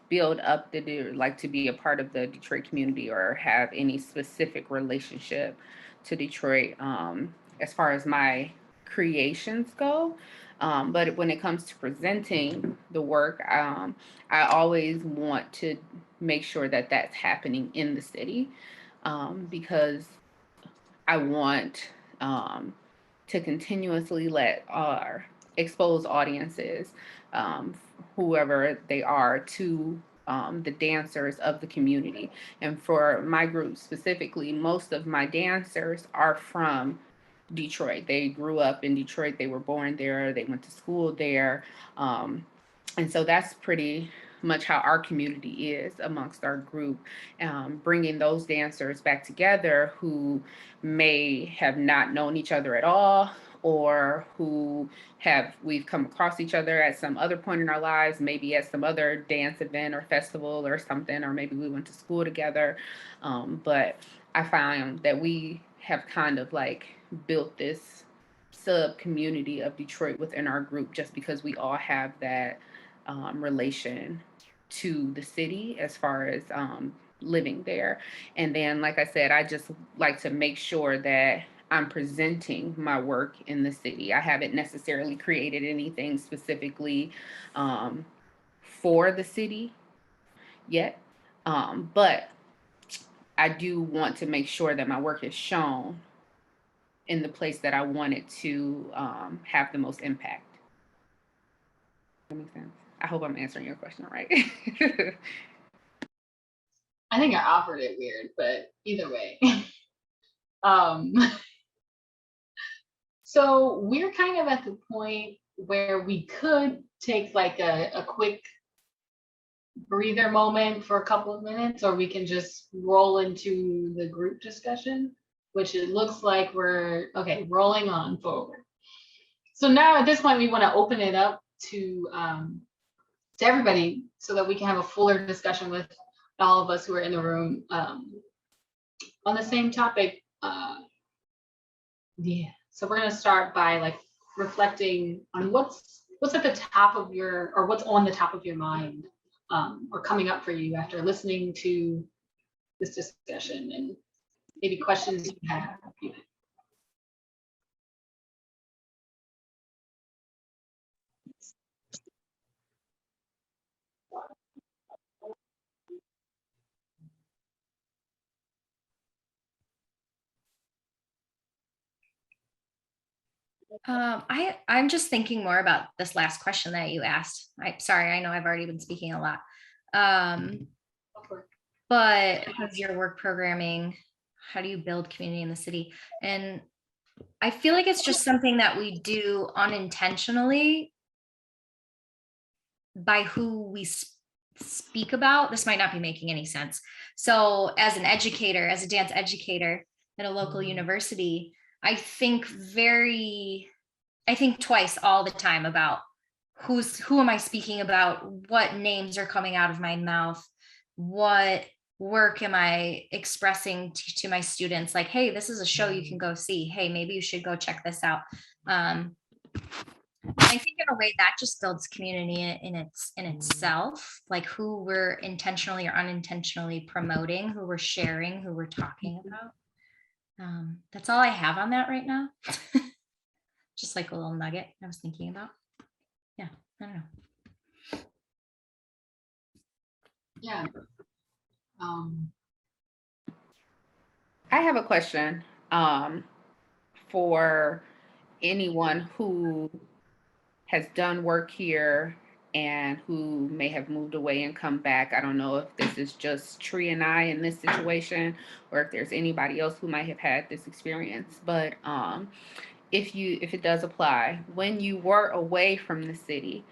S4: build up like to be a part of the Detroit community or have any specific relationship to Detroit as far as my creations go. But when it comes to presenting the work, I always want to make sure that that's happening in the city because I want to continuously let our expose audiences, whoever they are, to the dancers of the community. And for my group specifically, most of my dancers are from Detroit. They grew up in Detroit. They were born there. They went to school there. And so that's pretty much how our community is amongst our group, bringing those dancers back together who may have not known each other at all, or who we've come across each other at some other point in our lives, maybe at some other dance event or festival or something, or maybe we went to school together. But I found that we have kind of like built this sub community of Detroit within our group just because we all have that relation to the city as far as living there. And then, like I said, I just like to make sure that I'm presenting my work in the city. I haven't necessarily created anything specifically for the city yet, but I do want to make sure that my work is shown in the place that I want it to have the most impact. That makes sense. I hope I'm answering your question right.
S2: I think I offered it weird, but either way. So we're kind of at the point where we could take like a quick breather moment for a couple of minutes, or we can just roll into the group discussion. which it looks like we're, okay, rolling on forward. So now at this point, we want to open it up to everybody so that we can have a fuller discussion with all of us who are in the room on the same topic. Yeah, so we're going to start by like reflecting on what's at the top of your, or what's on the top of your mind, or coming up for you after listening to this discussion, and maybe questions you have.
S3: I'm just thinking more about this last question that you asked. Sorry, I know I've already been speaking a lot. But as your work programming, how do you build community in the city? And I feel like it's just something that we do unintentionally by who we speak about. This might not be making any sense. So as an educator, as a dance educator at a local university, I think twice all the time about who am I speaking about, what names are coming out of my mouth, what work am I expressing to my students, like, hey, this is a show you can go see, hey, maybe you should go check this out. I think in a way that just builds community in itself, like who we're intentionally or unintentionally promoting, who we're sharing, who we're talking about. That's all I have on that right now. Just like a little nugget I was thinking about. Yeah, I don't know.
S2: Yeah.
S4: I have a question for anyone who has done work here and who may have moved away and come back. I don't know if this is just Tree and I in this situation, or if there's anybody else who might have had this experience. But if it does apply, when you were away from the city,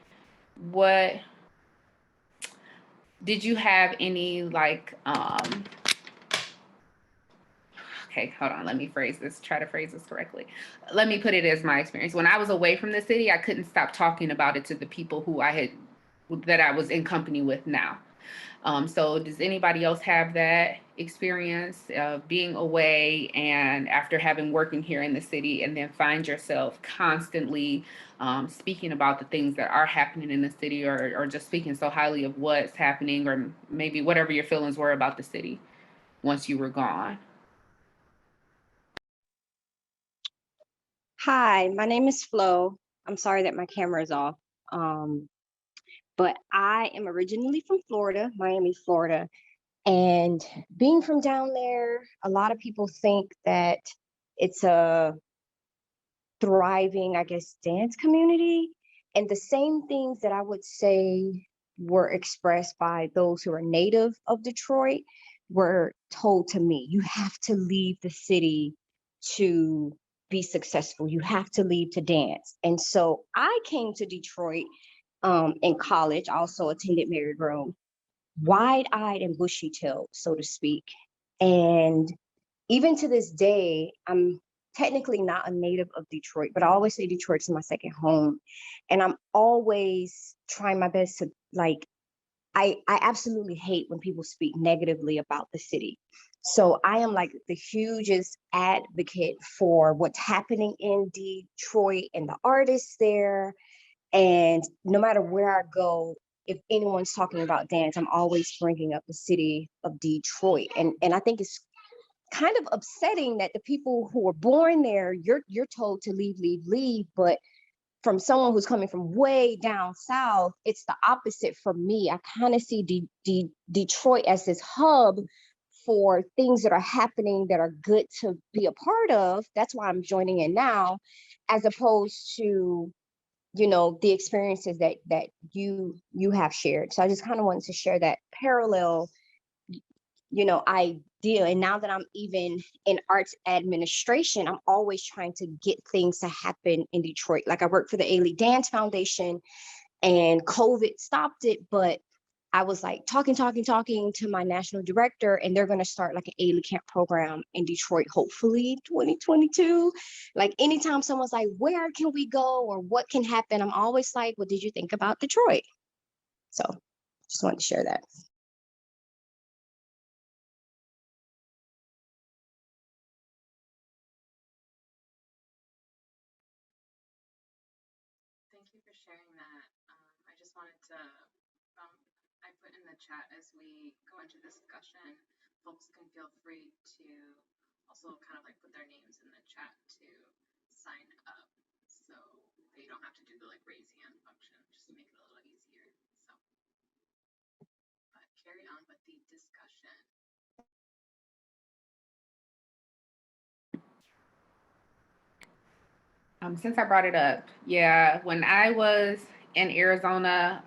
S4: what did you have any like okay, hold on, let me try to phrase this correctly. Let me put it as my experience. When I was away from the city, I couldn't stop talking about it to the people that I was in company with now. So does anybody else have that experience of being away and after having working here in the city, and then find yourself constantly speaking about the things that are happening in the city, or just speaking so highly of what's happening, or maybe whatever your feelings were about the city once you were gone?
S6: Hi, my name is Flo. I'm sorry that my camera is off. But I am originally from Florida, Miami, Florida. And being from down there, a lot of people think that it's a thriving, I guess, dance community. And the same things that I would say were expressed by those who are native of Detroit were told to me. You have to leave the city to be successful. You have to leave to dance. And so I came to Detroit in college, also attended Mary Groom, wide-eyed and bushy-tailed, so to speak. And even to this day, I'm technically not a native of Detroit, but I always say Detroit's my second home. And I'm always trying my best to I absolutely hate when people speak negatively about the city. So I am like the hugest advocate for what's happening in Detroit and the artists there. And no matter where I go, if anyone's talking about dance, I'm always bringing up the city of Detroit. And I think it's kind of upsetting that the people who were born there, you're told to leave, but from someone who's coming from way down south, it's the opposite for me. I kind of see Detroit as this hub for things that are happening that are good to be a part of. That's why I'm joining in now, as opposed to, you know, the experiences that you have shared. So I just kind of wanted to share that parallel, you know, idea. And now that I'm even in arts administration, I'm always trying to get things to happen in Detroit. Like I work for the A-League Dance Foundation, and COVID stopped it, but I was like talking to my national director, and they're going to start like an A-League camp program in Detroit, hopefully 2022. Like anytime someone's like, where can we go or what can happen? I'm always like, what did you think about Detroit? So just wanted to share that.
S1: Thank you for sharing that. I just wanted to, I put in the chat as we go into discussion, folks can feel free to also kind of like put their names in the chat to sign up. So they don't have to do the like raise hand function, just to make it a little easier. So, but carry on with the discussion.
S4: Since I brought it up, yeah, when I was in Arizona,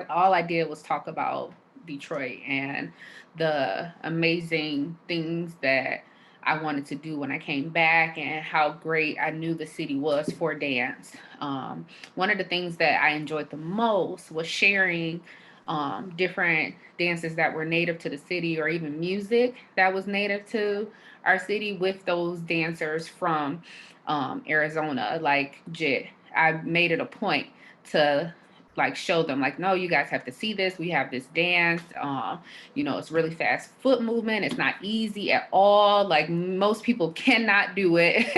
S4: all I did was talk about Detroit and the amazing things that I wanted to do when I came back and how great I knew the city was for dance. One of the things that I enjoyed the most was sharing different dances that were native to the city or even music that was native to our city with those dancers from Arizona. Like Jit, I made it a point to like show them like, no, you guys have to see this. We have this dance. It's really fast foot movement. It's not easy at all. Like most people cannot do it.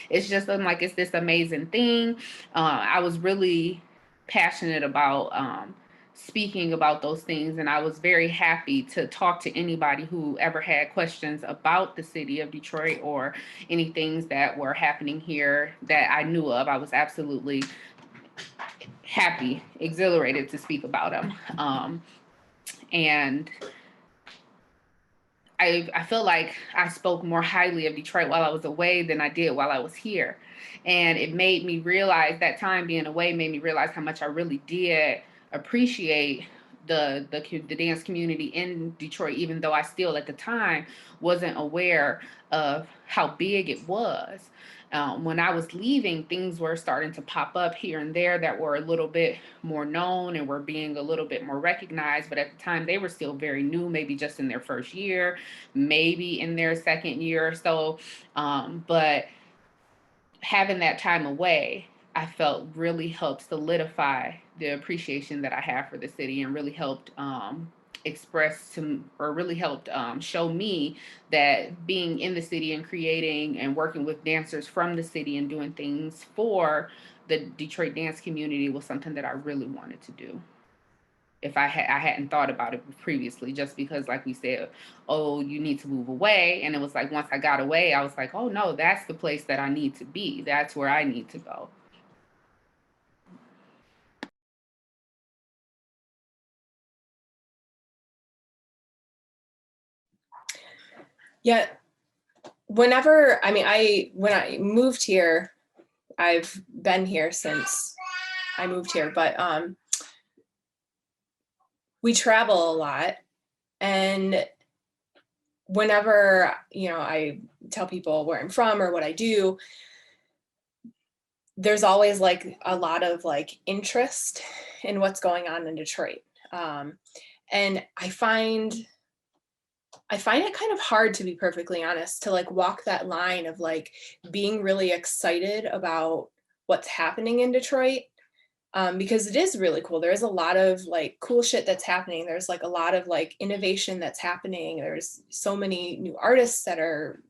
S4: It's just like it's this amazing thing. I was really passionate about speaking about those things, and I was very happy to talk to anybody who ever had questions about the city of Detroit or any things that were happening here that I knew of. I was absolutely happy, exhilarated to speak about them. And I feel like I spoke more highly of Detroit while I was away than I did while I was here. And it made me realize, that time being away made me realize how much I really did appreciate the dance community in Detroit, even though I still at the time wasn't aware of how big it was. When I was leaving, things were starting to pop up here and there that were a little bit more known and were being a little bit more recognized. But at the time, they were still very new, maybe just in their first year, maybe in their second year or so. But having that time away, I felt really helped solidify the appreciation that I have for the city, and really helped express to, or really helped show me that being in the city and creating and working with dancers from the city and doing things for the Detroit dance community was something that I really wanted to do. If I hadn't thought about it previously, just because, like we said, oh, you need to move away. And it was like, once I got away, I was like, oh no, that's the place that I need to be. That's where I need to go.
S5: Yeah. When I moved here, I've been here since I moved here, but we travel a lot. And whenever, I tell people where I'm from or what I do, there's always like a lot of like interest in what's going on in Detroit. And I find it kind of hard, to be perfectly honest, to like walk that line of like being really excited about what's happening in Detroit. Because it is really cool. There is a lot of like cool shit that's happening. There's like a lot of like innovation that's happening. There's so many new artists that are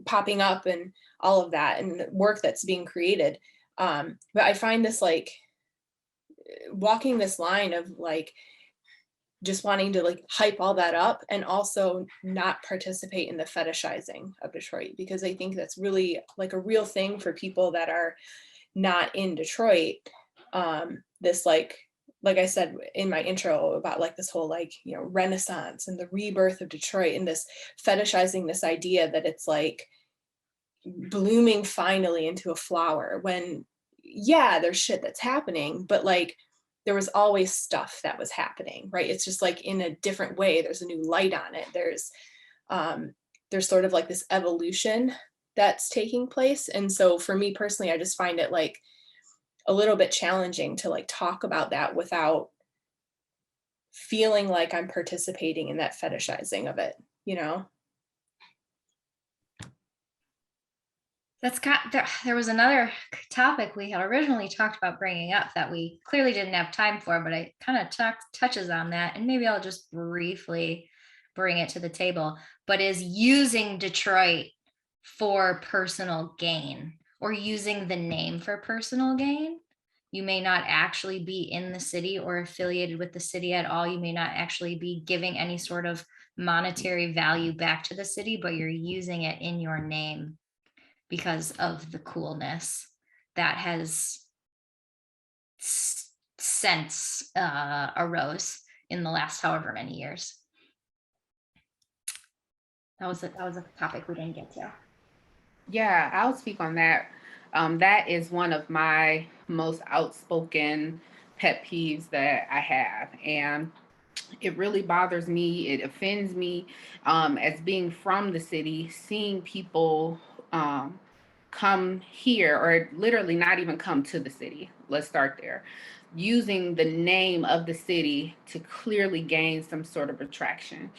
S5: popping up and all of that, and work that's being created. But I find this like walking this line of like just wanting to like hype all that up and also not participate in the fetishizing of Detroit, because I think that's really like a real thing for people that are not in Detroit. This like I said in my intro about like this whole like, renaissance and the rebirth of Detroit, and this fetishizing this idea that it's like blooming finally into a flower, when yeah, there's shit that's happening, but like there was always stuff that was happening, right? It's just like in a different way. There's a new light on it. There's sort of like this evolution that's taking place. And so for me personally, I just find it like, a little bit challenging to like talk about that without feeling like I'm participating in that fetishizing of it, you know?
S3: There was another topic we had originally talked about bringing up that we clearly didn't have time for, but it kind of touches on that, and maybe I'll just briefly bring it to the table, but is using Detroit for personal gain, or using the name for personal gain. You may not actually be in the city or affiliated with the city at all. You may not actually be giving any sort of monetary value back to the city, but you're using it in your name because of the coolness that has since arose in the last however many years. That was a topic we didn't get to.
S4: Yeah, I'll speak on that. That is one of my most outspoken pet peeves that I have. And it really bothers me. It offends me, as being from the city, seeing people come here, or literally not even come to the city. Let's start there. Using the name of the city to clearly gain some sort of attraction.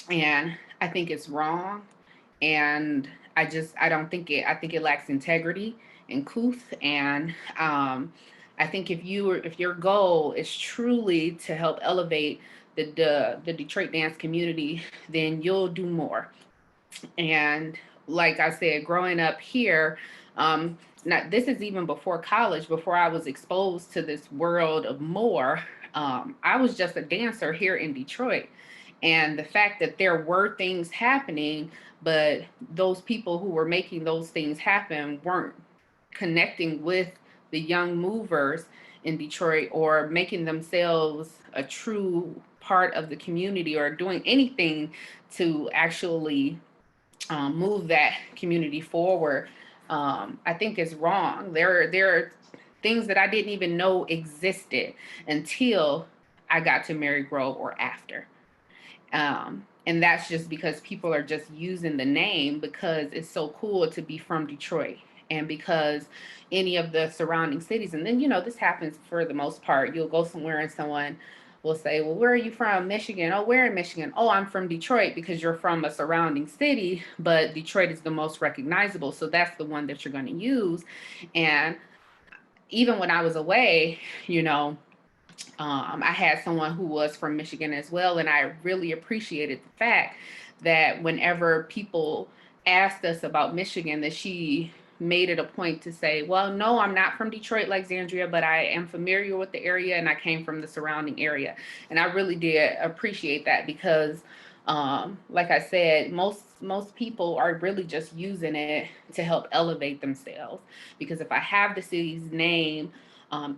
S4: And I think it's wrong. And I don't think it, I think it lacks integrity and couth. And I think if your goal is truly to help elevate the Detroit dance community, then you'll do more. And like I said, growing up here, not this is even before college, before I was exposed to this world of more. I was just a dancer here in Detroit. And the fact that there were things happening, but those people who were making those things happen weren't connecting with the young movers in Detroit, or making themselves a true part of the community, or doing anything to actually move that community forward, I think is wrong. There are things that I didn't even know existed until I got to Mary Grove or after. And that's just because people are just using the name because it's so cool to be from Detroit, and because any of the surrounding cities. And then, this happens for the most part. You'll go somewhere and someone will say, well, where are you from? Michigan. Oh, where in Michigan? Oh, I'm from Detroit, because you're from a surrounding city, but Detroit is the most recognizable. So that's the one that you're going to use. And even when I was away, I had someone who was from Michigan as well, and I really appreciated the fact that whenever people asked us about Michigan, that she made it a point to say, well, no, I'm not from Detroit like Zandria, but I am familiar with the area and I came from the surrounding area. And I really did appreciate that, because like I said, most people are really just using it to help elevate themselves. Because if I have the city's name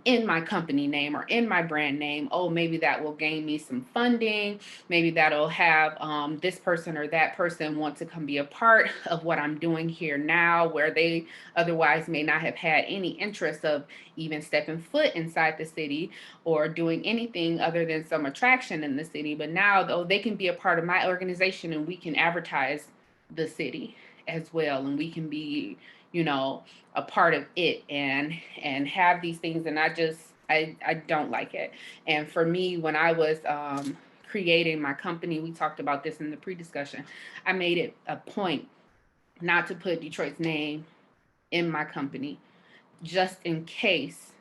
S4: in my company name or in my brand name, oh, maybe that will gain me some funding. Maybe that'll have this person or that person want to come be a part of what I'm doing here now, where they otherwise may not have had any interest of even stepping foot inside the city or doing anything other than some attraction in the city. But now, though, they can be a part of my organization, and we can advertise the city as well, and we can be, a part of it, and have these things. And I don't like it. And for me, when I was creating my company, we talked about this in the pre-discussion, I made it a point not to put Detroit's name in my company, just in case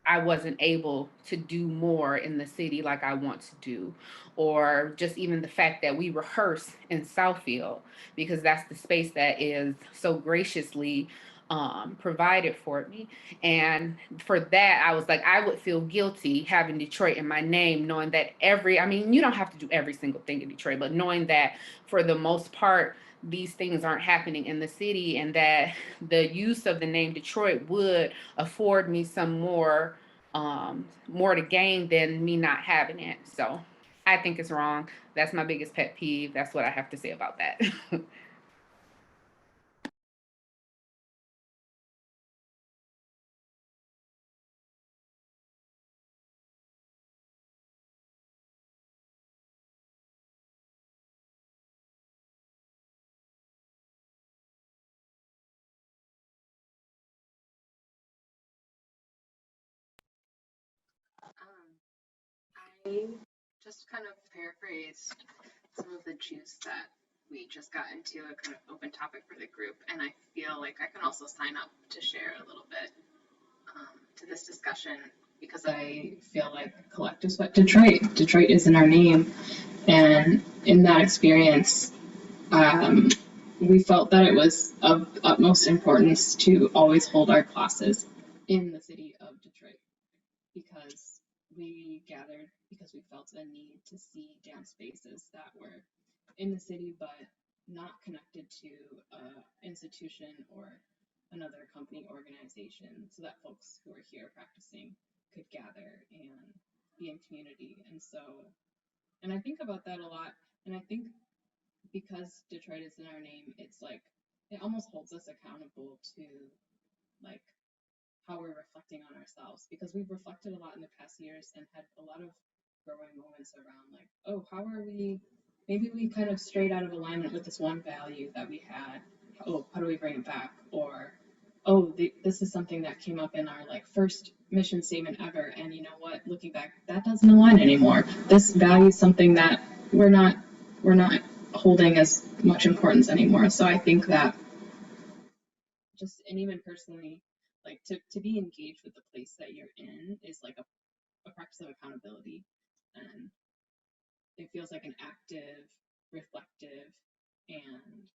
S4: I wasn't able to do more in the city like I want to do. Or just even the fact that we rehearse in Southfield, because that's the space that is so graciously provided for me. And for that, I was like, I would feel guilty having Detroit in my name, knowing that you don't have to do every single thing in Detroit, but knowing that for the most part, these things aren't happening in the city, and that the use of the name Detroit would afford me some more to gain than me not having it. So I think it's wrong. That's my biggest pet peeve. That's what I have to say about that.
S1: I just kind of paraphrased some of the juice that we just got into, a kind of open topic for the group, and I feel like I can also sign up to share a little bit to this discussion because I feel like Collective Sweat Detroit is in our name, and in that experience, we felt that it was of utmost importance to always hold our classes in the city of Detroit because we gathered because we felt a need to see dance spaces that were in the city but not connected to an institution or another company organization so that folks who are here practicing could gather and be in community. And I think about that a lot. And I think because Detroit is in our name, it's like it almost holds us accountable to like how we're reflecting on ourselves because we've reflected a lot in the past years and had a lot of growing moments around like, oh, how are we? Maybe we kind of strayed out of alignment with this one value that we had. Oh, how do we bring it back? Or, oh, this is something that came up in our like first mission statement ever, and you know what? Looking back, that doesn't align anymore. This value is something that we're not holding as much importance anymore. So I think that just, and even personally, like to be engaged with the place that you're in is like a practice of accountability. And it feels like an active, reflective, and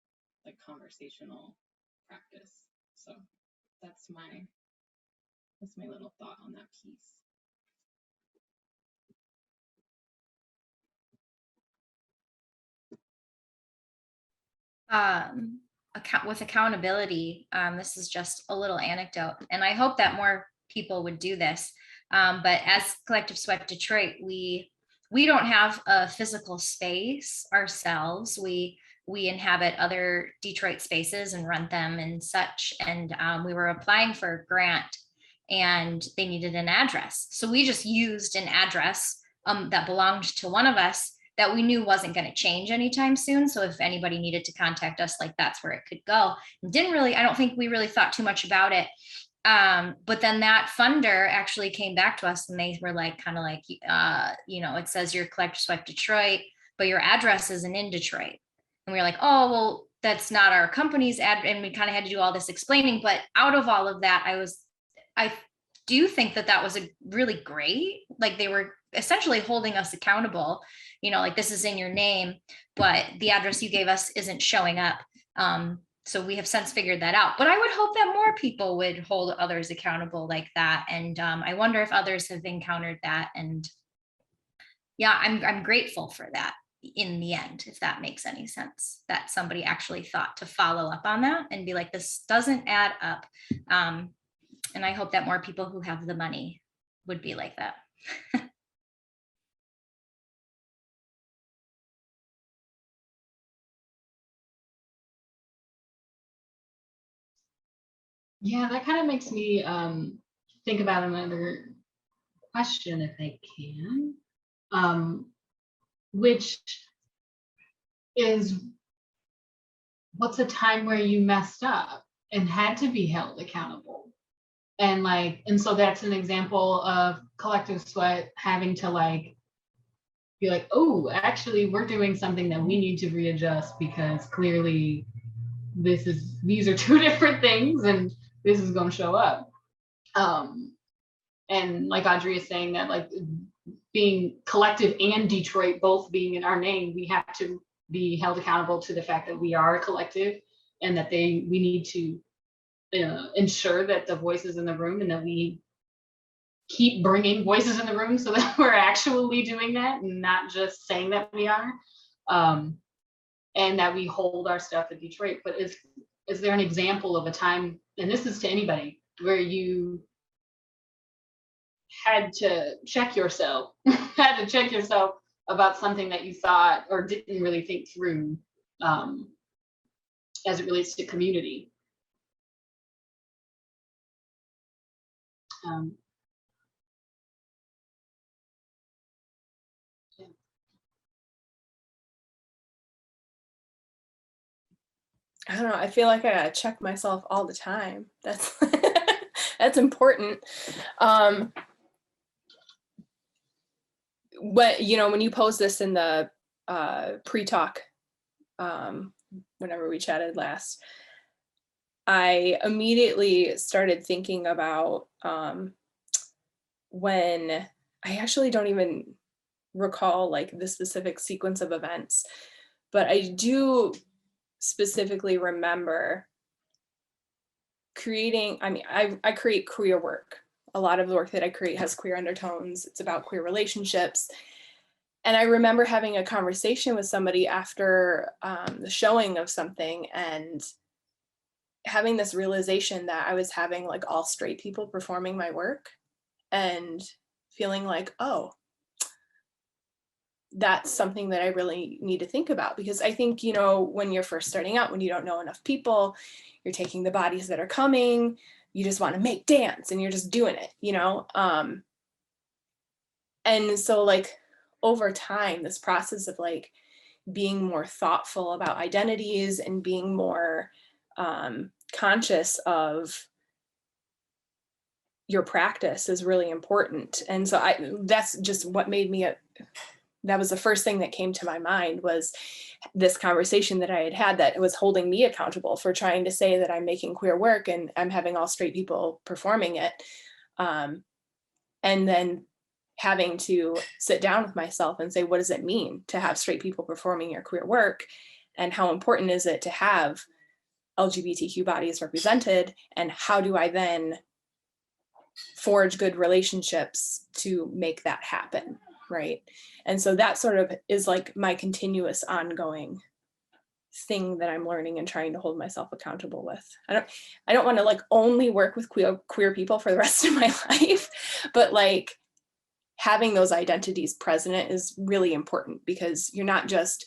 S1: like conversational practice. So that's my little thought on that piece.
S3: With accountability, this is just a little anecdote, and I hope that more people would do this. But as Collective Sweat Detroit, we don't have a physical space ourselves. We inhabit other Detroit spaces and rent them and such. And we were applying for a grant, and they needed an address, so we just used an address that belonged to one of us that we knew wasn't going to change anytime soon. So if anybody needed to contact us, like that's where it could go. I don't think we really thought too much about it. But then that funder actually came back to us and they were like, kind of like, it says you're Collective Sweat Detroit, but your address isn't in Detroit. And we were like, oh, well, that's not our company's ad. And we kind of had to do all this explaining. But out of all of that, I do think that was a really great, like they were essentially holding us accountable, like this is in your name, but the address you gave us isn't showing up. So we have since figured that out, but I would hope that more people would hold others accountable like that. And I wonder if others have encountered that. And yeah, I'm grateful for that in the end, if that makes any sense, that somebody actually thought to follow up on that and be like, this doesn't add up. And I hope that more people who have the money would be like that.
S2: Yeah, that kind of makes me think about another question, if I can, which is, what's a time where you messed up and had to be held accountable? And so that's an example of Collective Sweat having to like be like, oh, actually we're doing something that we need to readjust because clearly these are two different things and this is going to show up. And like Audrey is saying, that like being Collective and Detroit both being in our name, we have to be held accountable to the fact that we are a collective and that we need to ensure that the voices in the room and that we keep bringing voices in the room so that we're actually doing that and not just saying that we are, and that we hold our stuff in Detroit. But is there an example of a time, and this is to anybody, where you had to check yourself about something that you thought or didn't really think through as it relates to community? Yeah.
S5: I don't know. I feel like I gotta check myself all the time. That's that's important. when you posed this in the pre-talk, whenever we chatted last, I immediately started thinking about when I actually don't even recall like the specific sequence of events, but I do specifically remember creating, I create queer work. A lot of the work that I create has queer undertones. It's about queer relationships. And I remember having a conversation with somebody after the showing of something and having this realization that I was having like all straight people performing my work and feeling like, oh, that's something that I really need to think about. Because I think, when you're first starting out, when you don't know enough people, you're taking the bodies that are coming, you just want to make dance and you're just doing it, and so like over time, this process of like being more thoughtful about identities and being more conscious of your practice is really important. And so that's just what made me that was the first thing that came to my mind, was this conversation that I had that was holding me accountable for trying to say that I'm making queer work and I'm having all straight people performing it. And then having to sit down with myself and say, what does it mean to have straight people performing your queer work? And how important is it to have LGBTQ bodies represented? And how do I then forge good relationships to make that happen, right? And so that sort of is like my continuous ongoing thing that I'm learning and trying to hold myself accountable with. I don't want to like only work with queer people for the rest of my life, but like having those identities present is really important, because you're not just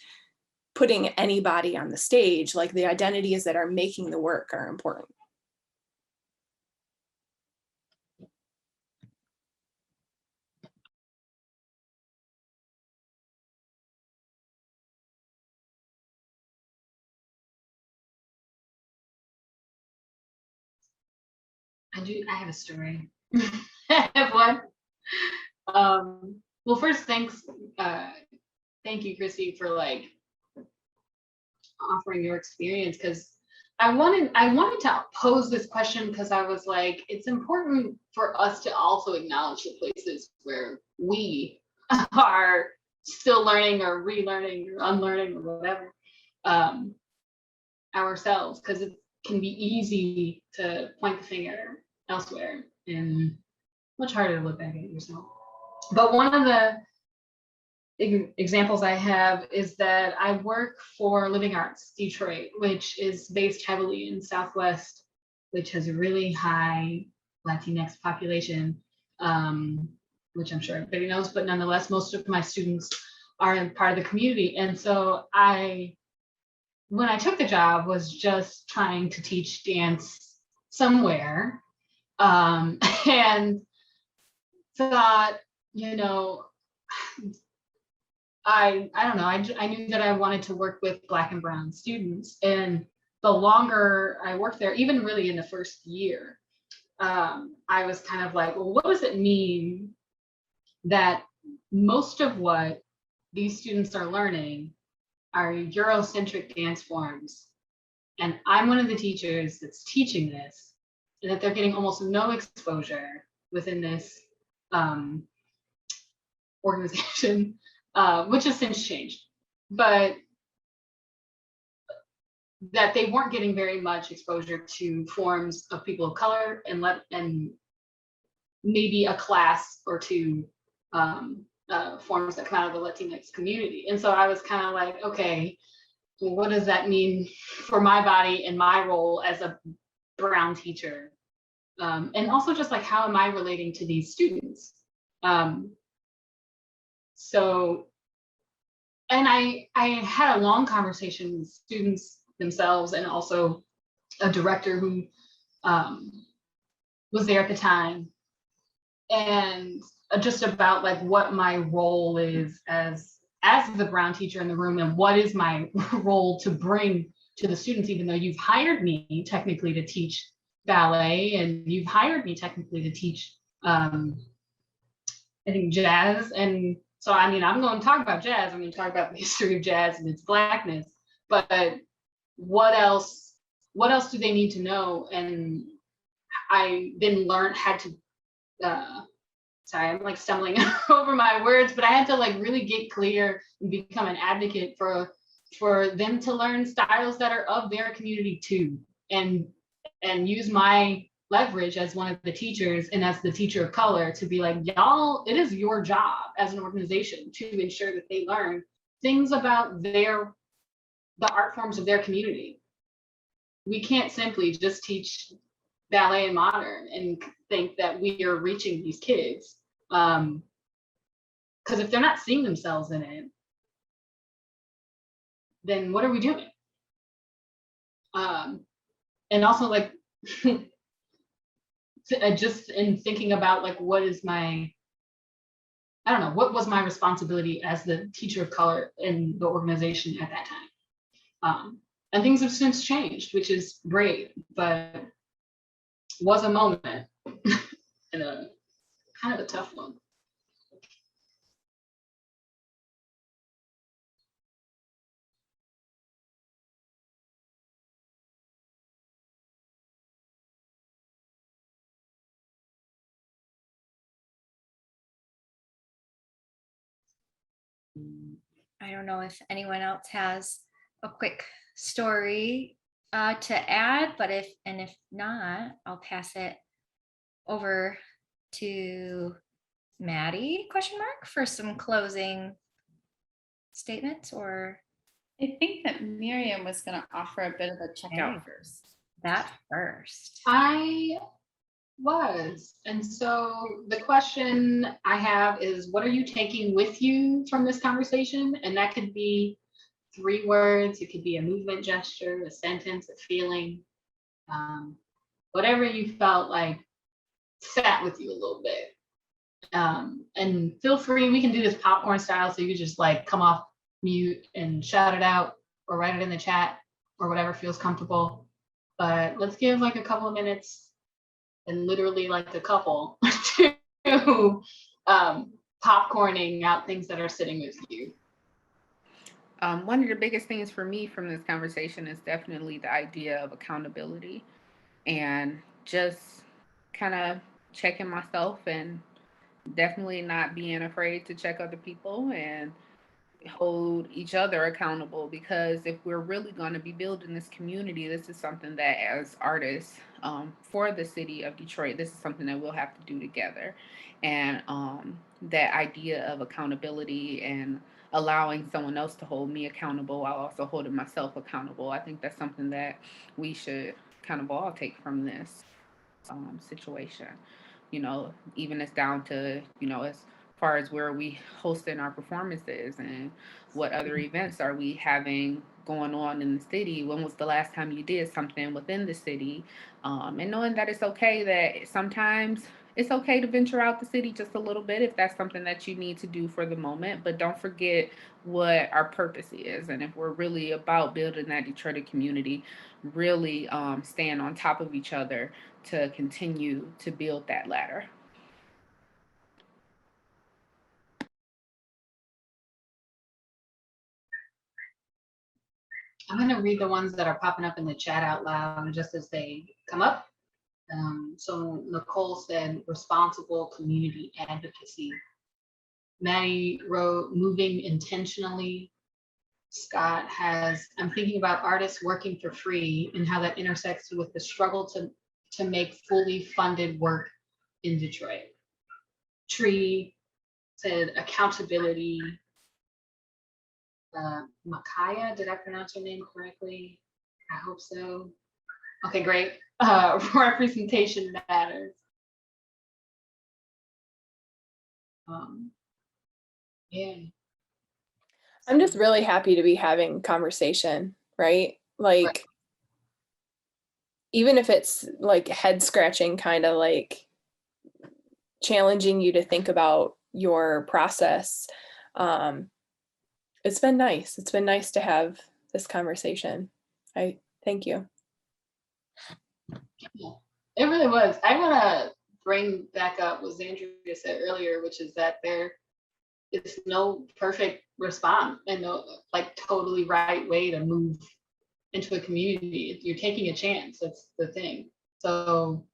S5: putting anybody on the stage, like the identities that are making the work are important.
S2: I have a story. I have one. Well, first, thank you, Kristi, for like offering your experience, because I wanted to pose this question because I was like, it's important for us to also acknowledge the places where we are still learning or relearning or unlearning or whatever ourselves, because it can be easy to point the finger elsewhere and much harder to look back at yourself. But one of the examples I have is that I work for Living Arts Detroit, which is based heavily in Southwest, which has a really high Latinx population, which I'm sure everybody knows, but nonetheless, most of my students are part of the community. And so when I took the job, was just trying to teach dance somewhere, and thought, I don't know, I knew that I wanted to work with Black and Brown students. And the longer I worked there, even really in the first year, I was kind of like, well, what does it mean that most of what these students are learning are Eurocentric dance forms, and I'm one of the teachers that's teaching this, and that they're getting almost no exposure within this organization, which has since changed, but that they weren't getting very much exposure to forms of people of color and maybe a class or two forms that come out of the Latinx community. And so I was kind of like, okay, well, what does that mean for my body and my role as a Brown teacher? And also just like, how am I relating to these students? So, and I had a long conversation with students themselves, and also a director who was there at the time, and just about like what my role is as the Brown teacher in the room, and what is my role to bring to the students, even though you've hired me technically to teach ballet, and you've hired me technically to teach I think jazz and So I mean, I'm going to talk about jazz. I'm going to talk about the history of jazz and its Blackness. But what else? What else do they need to know? And I then had to. Sorry, I'm like stumbling over my words, but I had to like really get clear and become an advocate for them to learn styles that are of their community too, and use my leverage as one of the teachers and as the teacher of color to be like, y'all, it is your job as an organization to ensure that they learn things about the art forms of their community. We can't simply just teach ballet and modern and think that we are reaching these kids, because if they're not seeing themselves in it, then what are we doing? And also like just in thinking about like what was my responsibility as the teacher of color in the organization at that time. And things have since changed, which is great, but was a moment and a kind of a tough one.
S3: I don't know if anyone else has a quick story to add, but if not, I'll pass it over to Maddie, question mark, for some closing statements. Or
S7: I think that Miriam was going to offer a bit of a checkout first.
S3: That first.
S2: I was. And so the question I have is, what are you taking with you from this conversation? And that could be 3 words, it could be a movement gesture, a sentence, a feeling, whatever you felt like sat with you a little bit. And feel free, we can do this popcorn style, so you just like come off mute and shout it out or write it in the chat or whatever feels comfortable. But let's give like a couple of minutes, and literally like a couple, to popcorning out things that are sitting with you.
S4: One of the biggest things for me from this conversation is definitely the idea of accountability, and just kind of checking myself and definitely not being afraid to check other people and hold each other accountable, because if we're really going to be building this community, this is something that as artists for the city of Detroit, this is something that we'll have to do together. And that idea of accountability and allowing someone else to hold me accountable while also holding myself accountable, I think that's something that we should kind of all take from this situation. You know, even it's down to, you know, as far as where we hosting our performances and what other events are we having going on in the city. When was the last time you did something within the city? And knowing that it's okay, that sometimes it's okay to venture out the city just a little bit if that's something that you need to do for the moment. But don't forget what our purpose is. And if we're really about building that Detroit community, really staying on top of each other to continue to build that ladder.
S2: I'm going to read the ones that are popping up in the chat out loud just as they come up. So Nicole said, responsible community advocacy. Maddie wrote, moving intentionally. Scott has, I'm thinking about artists working for free and how that intersects with the struggle to make fully funded work in Detroit. Tree said, accountability. Makaya, did I pronounce your name correctly? I hope so. Okay, great. Representation matters. Yeah.
S5: I'm just really happy to be having conversation, right? Like,
S2: right.
S5: Even if it's like head scratching, kind of like challenging you to think about your process. It's been nice. It's been nice to have this conversation. I thank you.
S2: Yeah, it really was. I want to bring back up what Zandria said earlier, which is that there it's no perfect response and no like totally right way to move into a community. You're taking a chance. That's the thing. So,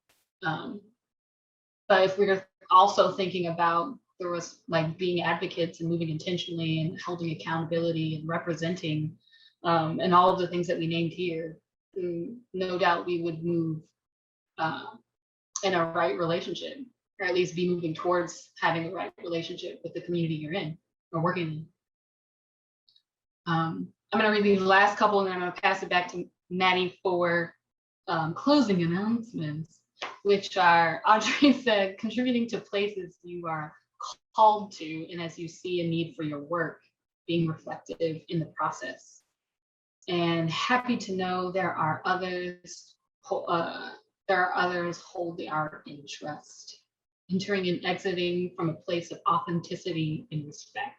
S2: but if we're also thinking about there was like being advocates and moving intentionally and holding accountability and representing and all of the things that we named here, no doubt we would move in a right relationship, or at least be moving towards having a right relationship with the community you're in or working in. I'm going to read these last couple and then I'm going to pass it back to Maddie for closing announcements, which are, Audrey said, contributing to places you are called to and as you see a need for your work, being reflective in the process. And happy to know there are others holding our interest, entering and exiting from a place of authenticity and respect.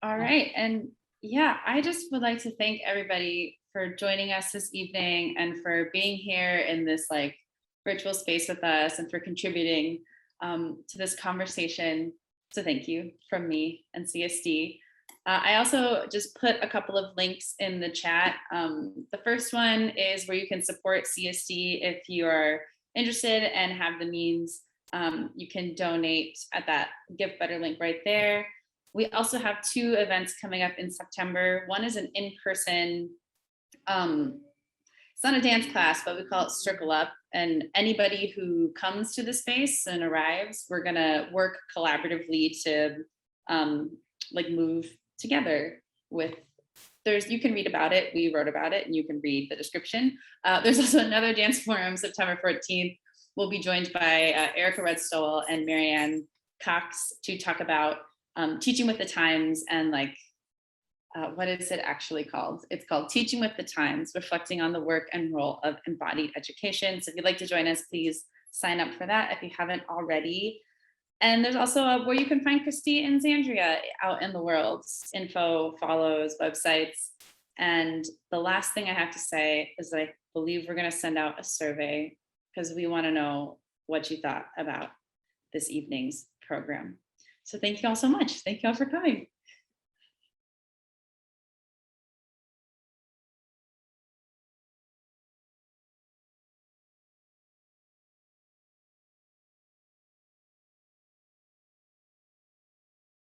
S7: All right, and yeah, I just would like to thank everybody for joining us this evening and for being here in this like virtual space with us and for contributing to this conversation. So thank you from me and CSD. I also just put a couple of links in the chat. The first one is where you can support CSD if you are interested and have the means. You can donate at that Give Better link right there. We also have 2 events coming up in September. One is an in-person, it's not a dance class, but we call it Circle Up. And anybody who comes to the space and arrives, we're gonna work collaboratively to like move together with, you can read about it, we wrote about it, and you can read the description. There's also another dance forum, September 14th. We'll be joined by Erica Redstowell and Marianne Cox to talk about teaching with the times and like, what is it actually called? It's called Teaching with the Times, reflecting on the work and role of embodied education. So if you'd like to join us, please sign up for that if you haven't already. And there's also where you can find Kristi and Zandria out in the world, info, follows, websites. And the last thing I have to say is I believe we're gonna send out a survey because we wanna know what you thought about this evening's program. So thank you all so much. Thank you all for coming.